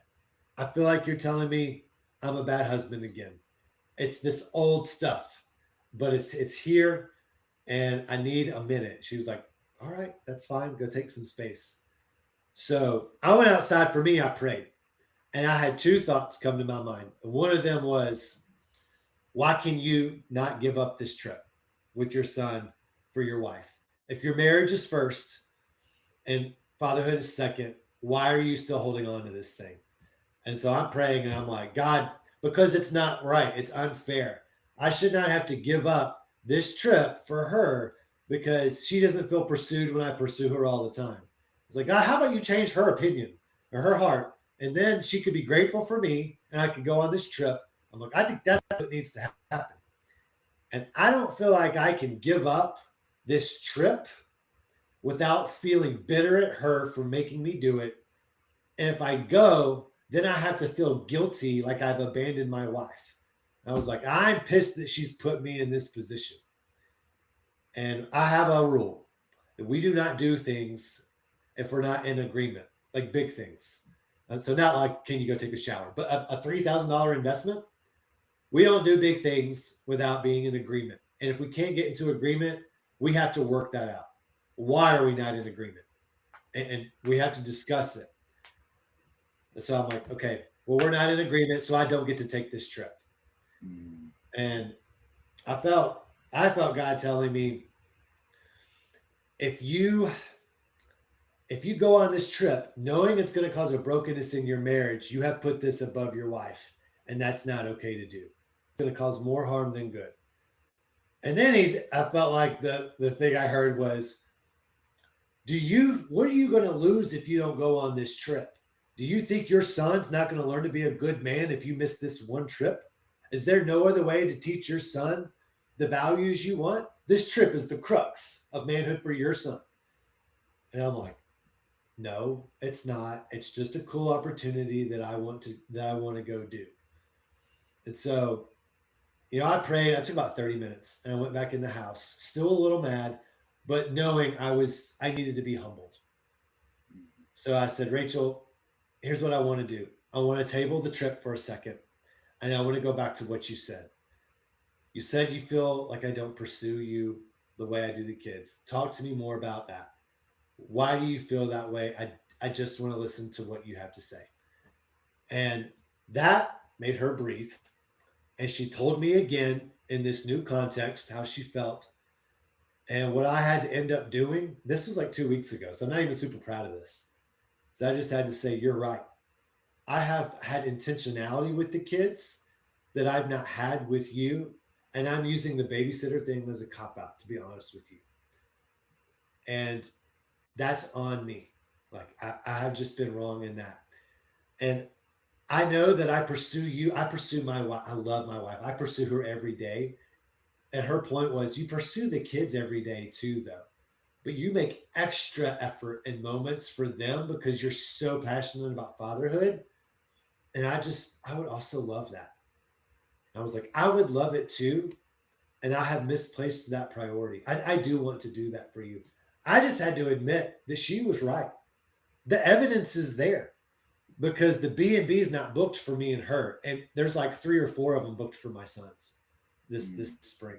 I feel like you're telling me I'm a bad husband again. It's this old stuff, but it's here and I need a minute. She was like, all right, that's fine. Go take some space. So I went outside. For me, I prayed. And I had two thoughts come to my mind. One of them was, why can you not give up this trip with your son for your wife? If your marriage is first and fatherhood is second, why are you still holding on to this thing? And so I'm praying and I'm like, God, because it's not right, it's unfair. I should not have to give up this trip for her because she doesn't feel pursued when I pursue her all the time. It's like, God, how about you change her opinion or her heart? And then she could be grateful for me and I could go on this trip. I'm like, I think that's what needs to happen. And I don't feel like I can give up this trip without feeling bitter at her for making me do it. And if I go, then I have to feel guilty like I've abandoned my wife. I was like, I'm pissed that she's put me in this position. And I have a rule that we do not do things if we're not in agreement, like big things. So not like, can you go take a shower, but a $3,000 investment. We don't do big things without being in agreement. And if we can't get into agreement, we have to work that out. Why are we not in agreement? And we have to discuss it. So I'm like, okay, well, we're not in agreement, so I don't get to take this trip. Mm. And I felt God telling me, if you go on this trip knowing it's going to cause a brokenness in your marriage, you have put this above your wife, and that's not okay to do. It's going to cause more harm than good. And then I felt like the thing I heard was, what are you going to lose if you don't go on this trip? Do you think your son's not going to learn to be a good man if you miss this one trip? Is there no other way to teach your son the values you want? This trip is the crux of manhood for your son. And I'm like, no, it's not. It's just a cool opportunity that I want to go do. And so, I prayed. I took about 30 minutes and I went back in the house, still a little mad, but knowing I needed to be humbled. So I said, Rachel, here's what I want to do. I want to table the trip for a second. And I want to go back to what you said. You said you feel like I don't pursue you the way I do the kids. Talk to me more about that. Why do you feel that way? I just want to listen to what you have to say. And that made her breathe. And she told me again in this new context how she felt. And what I had to end up doing, this was like 2 weeks ago. So I'm not even super proud of this. So I just had to say, you're right. I have had intentionality with the kids that I've not had with you. And I'm using the babysitter thing as a cop out, to be honest with you. And that's on me. Like I have just been wrong in that. And I know that I pursue you. I pursue my wife. I love my wife. I pursue her every day. And her point was, you pursue the kids every day too, though. But you make extra effort and moments for them because you're so passionate about fatherhood. And I would also love that. I was like, I would love it too. And I have misplaced that priority. I do want to do that for you. I just had to admit that she was right. The evidence is there because the B&B is not booked for me and her. And there's like 3 or 4 of them booked for my sons this spring.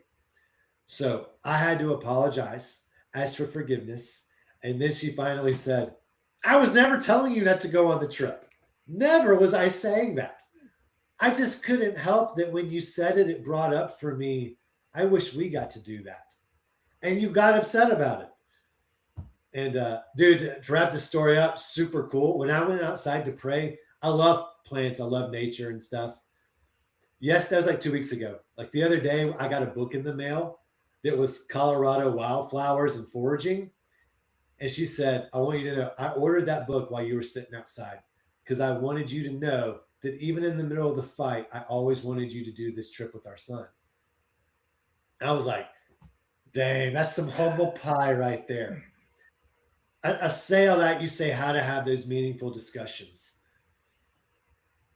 So I had to apologize, ask for forgiveness. And then she finally said, I was never telling you not to go on the trip. Never was I saying that. I just couldn't help that when you said it, it brought up for me, I wish we got to do that. And you got upset about it. And dude, to wrap this story up, super cool. When I went outside to pray, I love plants, I love nature and stuff. Yes, that was like 2 weeks ago. Like the other day, I got a book in the mail that was Colorado wildflowers and foraging. And she said, I want you to know, I ordered that book while you were sitting outside because I wanted you to know that even in the middle of the fight, I always wanted you to do this trip with our son. I was like, dang, that's some humble pie right there. I say all that, you say how to have those meaningful discussions.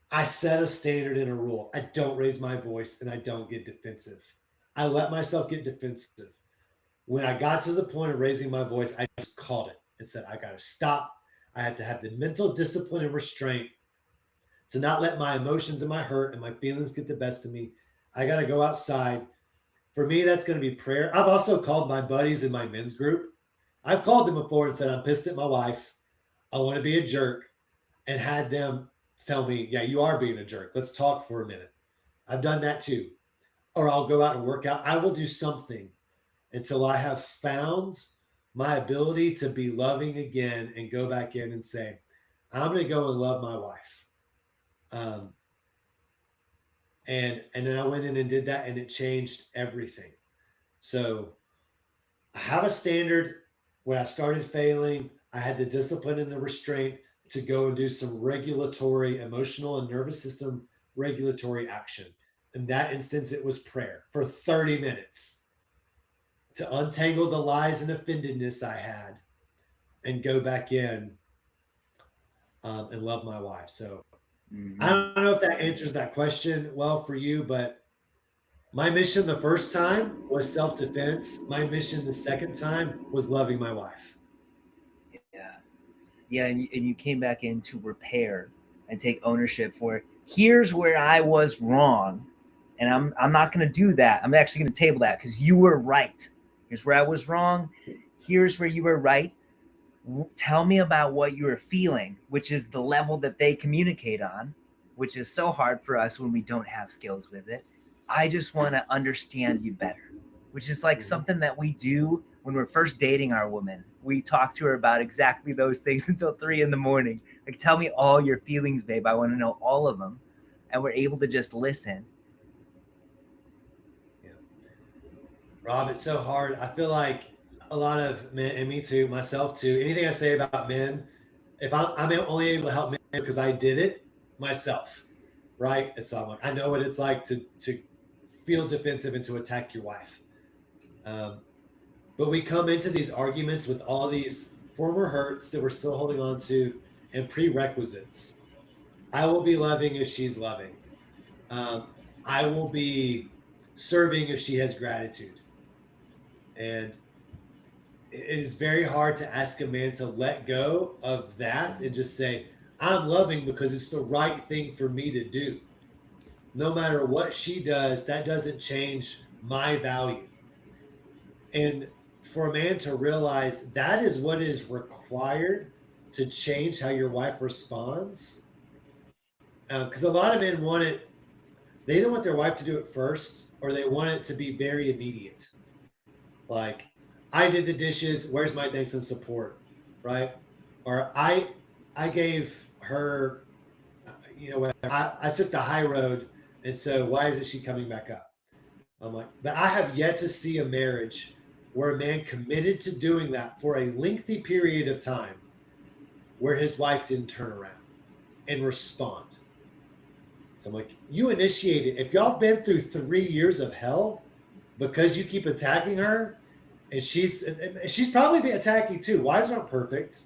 I set a standard and a rule. I don't raise my voice and I don't get defensive. I let myself get defensive. When I got to the point of raising my voice, I just called it and said, I got to stop. I have to have the mental discipline and restraint to not let my emotions and my hurt and my feelings get the best of me. I got to go outside. For me, that's going to be prayer. I've also called my buddies in my men's group. I've called them before and said, I'm pissed at my wife. I want to be a jerk, and had them tell me, yeah, you are being a jerk. Let's talk for a minute. I've done that too. Or I'll go out and work out. I will do something until I have found my ability to be loving again and go back in and say, I'm going to go and love my wife. And then I went in and did that, and it changed everything. So I have a standard. When I started failing, I had the discipline and the restraint to go and do some regulatory, emotional, and nervous system regulatory action. In that instance, it was prayer for 30 minutes to untangle the lies and offendedness I had and go back in and love my wife. So I don't know if that answers that question well for you, but my mission the first time was self-defense. My mission the second time was loving my wife. Yeah. Yeah. And you came back in to repair and take ownership for here's where I was wrong. And I'm not going to do that. I'm actually going to table that because you were right. Here's where I was wrong. Here's where you were right. Tell me about what you were feeling, which is the level that they communicate on, which is so hard for us when we don't have skills with it. I just want to understand you better, which is like something that we do when we're first dating our woman. We talk to her about exactly those things until 3 a.m. Like, tell me all your feelings, babe. I want to know all of them. And we're able to just listen. Yeah. Rob, it's so hard. I feel like a lot of men, and me too, myself too, anything I say about men, if I'm only able to help men because I did it myself, right? And so I'm like, I know what it's like to feel defensive and to attack your wife. But we come into these arguments with all these former hurts that we're still holding on to and prerequisites. I will be loving if she's loving. I will be serving if she has gratitude. And it is very hard to ask a man to let go of that and just say, I'm loving because it's the right thing for me to do. No matter what she does, that doesn't change my value. And for a man to realize that is what is required to change how your wife responds. Because a lot of men want it, they either want their wife to do it first or they want it to be very immediate. Like, I did the dishes, where's my thanks and support, right? Or I gave her, whatever. I took the high road And so why isn't she coming back up? I'm like, but I have yet to see a marriage where a man committed to doing that for a lengthy period of time where his wife didn't turn around and respond. So I'm like, you initiated. If y'all have been through 3 years of hell because you keep attacking her, and she's probably been attacking too. Wives aren't perfect.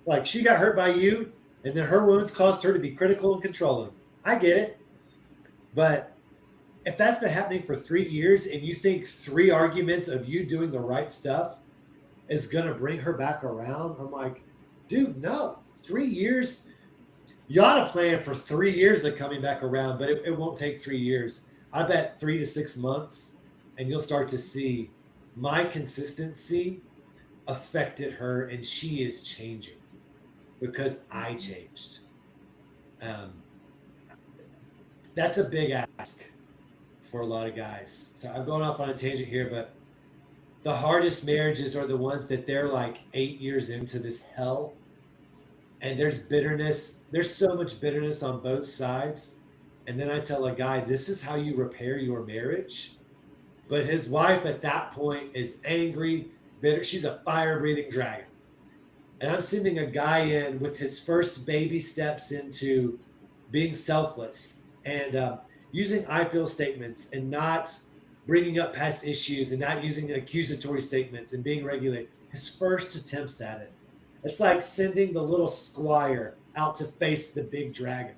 Like she got hurt by you, and then her wounds caused her to be critical and controlling. I get it, but if that's been happening for 3 years, and you think 3 arguments of you doing the right stuff is gonna bring her back around, I'm like, dude, no. 3 years. You ought to plan for 3 years of coming back around, but it won't take 3 years. I bet 3 to 6 months, and you'll start to see my consistency affected her, and she is changing because I changed. Um, that's a big ask for a lot of guys. So I'm going off on a tangent here, but the hardest marriages are the ones that they're like 8 years into this hell, and there's bitterness. There's so much bitterness on both sides. And then I tell a guy, this is how you repair your marriage. But his wife at that point is angry, bitter. She's a fire breathing dragon. And I'm sending a guy in with his first baby steps into being selfless and using I feel statements and not bringing up past issues and not using accusatory statements and being regulated. His first attempts at it. It's like sending the little squire out to face the big dragon.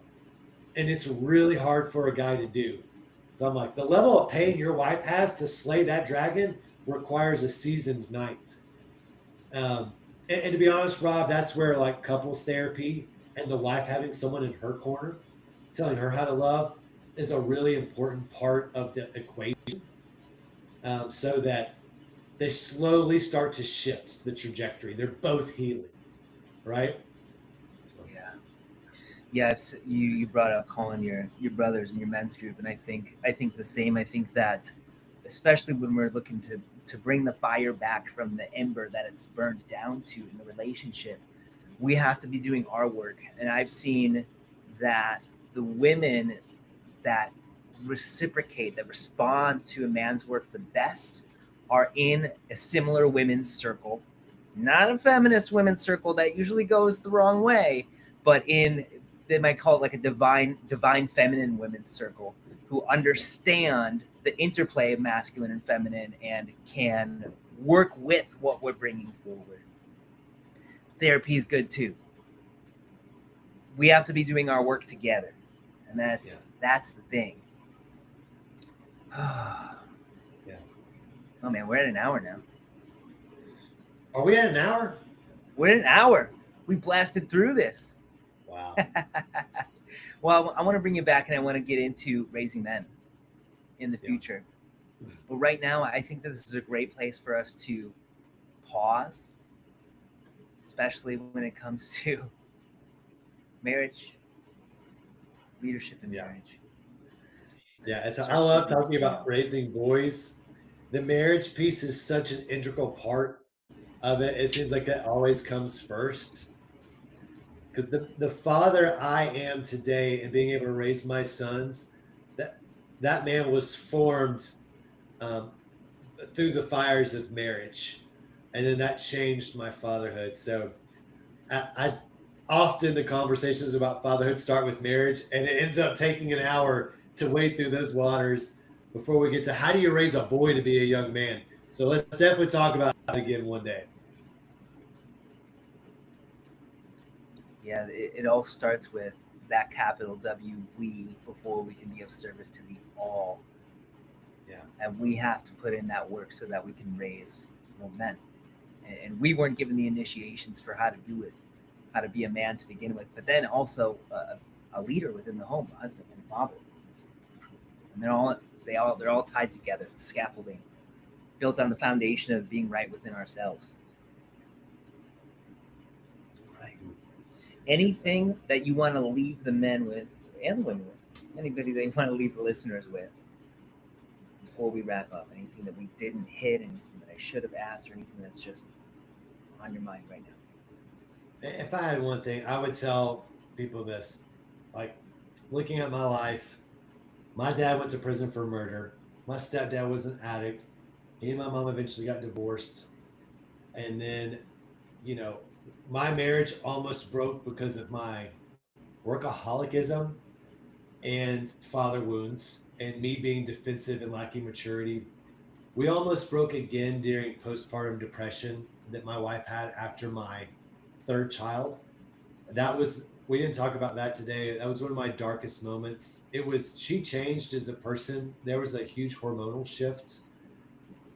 And it's really hard for a guy to do. So I'm like, the level of pain your wife has to slay that dragon requires a seasoned knight. And to be honest, Rob, that's where like couples therapy and the wife having someone in her corner telling her how to love is a really important part of the equation, so that they slowly start to shift the trajectory. They're both healing, right? Yeah, yeah. You brought up calling your brothers in your men's group, and I think the same. I think that especially when we're looking to bring the fire back from the ember that it's burned down to in the relationship, we have to be doing our work. And I've seen that the women that reciprocate, that respond to a man's work the best, are in a similar women's circle, not a feminist women's circle that usually goes the wrong way, but in, they might call it like a divine feminine women's circle, who understand the interplay of masculine and feminine and can work with what we're bringing forward. Therapy is good too. We have to be doing our work together, and that's the thing. Yeah. Oh man, we're at an hour now. Are we at an hour? We're at an hour. We blasted through this. Wow. Well, I want to bring you back, and I want to get into raising men in the future. But right now, I think this is a great place for us to pause, especially when it comes to marriage, leadership in marriage. Yeah, I love talking about raising boys. The marriage piece is such an integral part of it. It seems like that always comes first. Because the father I am today and being able to raise my sons, that man was formed through the fires of marriage. And then that changed my fatherhood. So I often the conversations about fatherhood start with marriage, and it ends up taking an hour to wade through those waters before we get to how do you raise a boy to be a young man. So let's definitely talk about that again one day. Yeah, it all starts with that capital W, we, before we can be of service to the all. Yeah. And we have to put in that work so that we can raise men. And we weren't given the initiations for how to do it, how to be a man to begin with, but then also a leader within the home, husband and father. And they're all tied together. It's scaffolding built on the foundation of being right within ourselves. Right. Anything that you want to leave the men with, and the women with, anybody that you want to leave the listeners with before we wrap up? Anything that we didn't hit, anything that I should have asked, or anything that's just on your mind right now? If I had one thing, I would tell people this. Like, looking at my life, My dad went to prison for murder. My stepdad was an addict. He and my mom eventually got divorced. And then, you know, my marriage almost broke because of my workaholism and father wounds and me being defensive and lacking maturity. We almost broke again during postpartum depression that my wife had after my third child. We didn't talk about that today. That was one of my darkest moments. She changed as a person. There was a huge hormonal shift.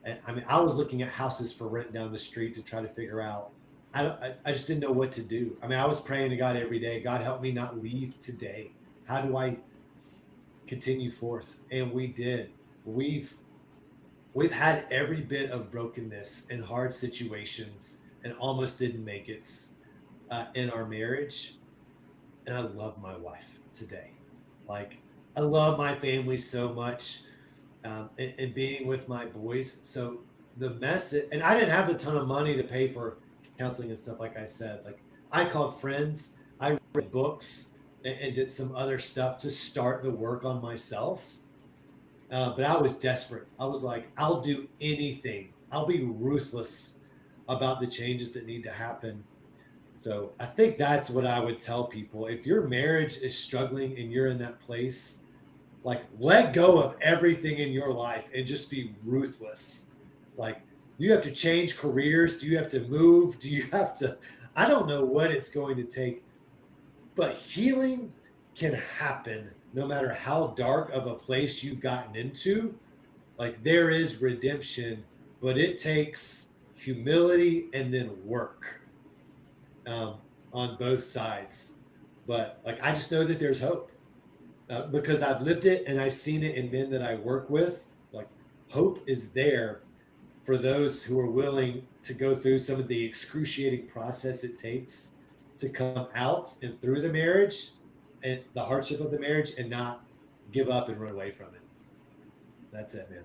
And I mean, I was looking at houses for rent down the street to try to figure out. I just didn't know what to do. I mean, I was praying to God every day. God, help me not leave today. How do I continue forth? And we did. We've had every bit of brokenness and hard situations, and almost didn't make it in our marriage. And I love my wife today. Like, I love my family so much, and being with my boys. So the message, and I didn't have a ton of money to pay for counseling and stuff. Like I said, like, I called friends, I read books, and did some other stuff to start the work on myself. But I was desperate. I was like, I'll do anything. I'll be ruthless about the changes that need to happen. So I think that's what I would tell people. If your marriage is struggling and you're in that place, like, let go of everything in your life and just be ruthless. Like, you have to change careers. Do you have to move? Do you have to? I don't know what it's going to take, but healing can happen no matter how dark of a place you've gotten into. Like, there is redemption, but it takes humility and then work, on both sides. But like, I just know that there's hope, because I've lived it and I've seen it in men that I work with. Like, hope is there for those who are willing to go through some of the excruciating process it takes to come out and through the marriage and the hardship of the marriage, and not give up and run away from it. That's it, man.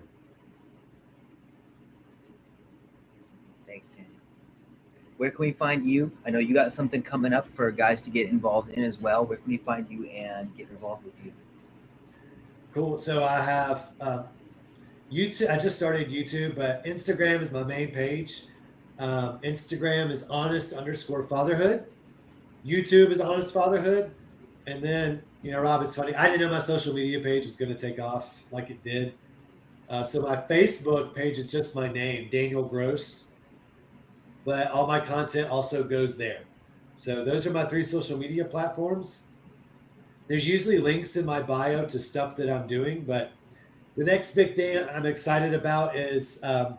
Thanks, Daniel. Where can we find you? I know you got something coming up for guys to get involved in as well. Where can we find you and get involved with you? Cool. So I have YouTube. I just started YouTube, but Instagram is my main page. Instagram is honest_fatherhood. YouTube is honest fatherhood. And then, Rob, it's funny. I didn't know my social media page was going to take off like it did. So my Facebook page is just my name, Daniel Grose. But all my content also goes there. So those are my 3 social media platforms. There's usually links in my bio to stuff that I'm doing, but the next big thing I'm excited about is a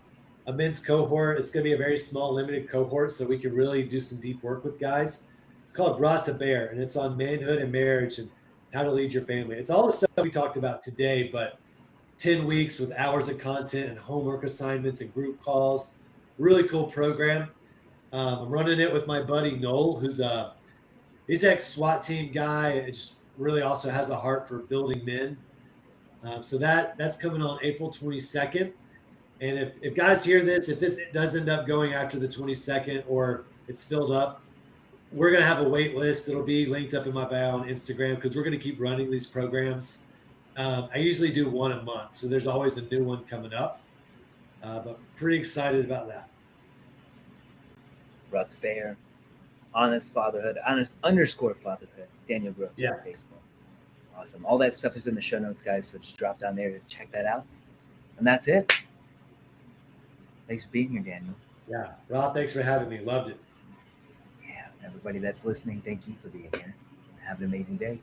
men's cohort. It's going to be a very small, limited cohort, so we can really do some deep work with guys. It's called Brought to Bear, and it's on manhood and marriage and how to lead your family. It's all the stuff we talked about today, but 10 weeks with hours of content and homework assignments and group calls. Really cool program. I'm running it with my buddy Noel, he's ex-SWAT team guy. It just really also has a heart for building men. So that's coming on April 22nd. And if guys hear this, if this does end up going after the 22nd or it's filled up, we're going to have a wait list. It'll be linked up in my bio on Instagram, because we're going to keep running these programs. I usually do one a month, so there's always a new one coming up. But pretty excited about that. Brought to Bear, honest fatherhood, honest_fatherhood, Daniel Grose Yeah. on Facebook. Awesome. All that stuff is in the show notes, guys. So just drop down there to check that out. And that's it. Thanks for being here, Daniel. Yeah. Rob, thanks for having me. Loved it. Yeah. Everybody that's listening, thank you for being here. Have an amazing day.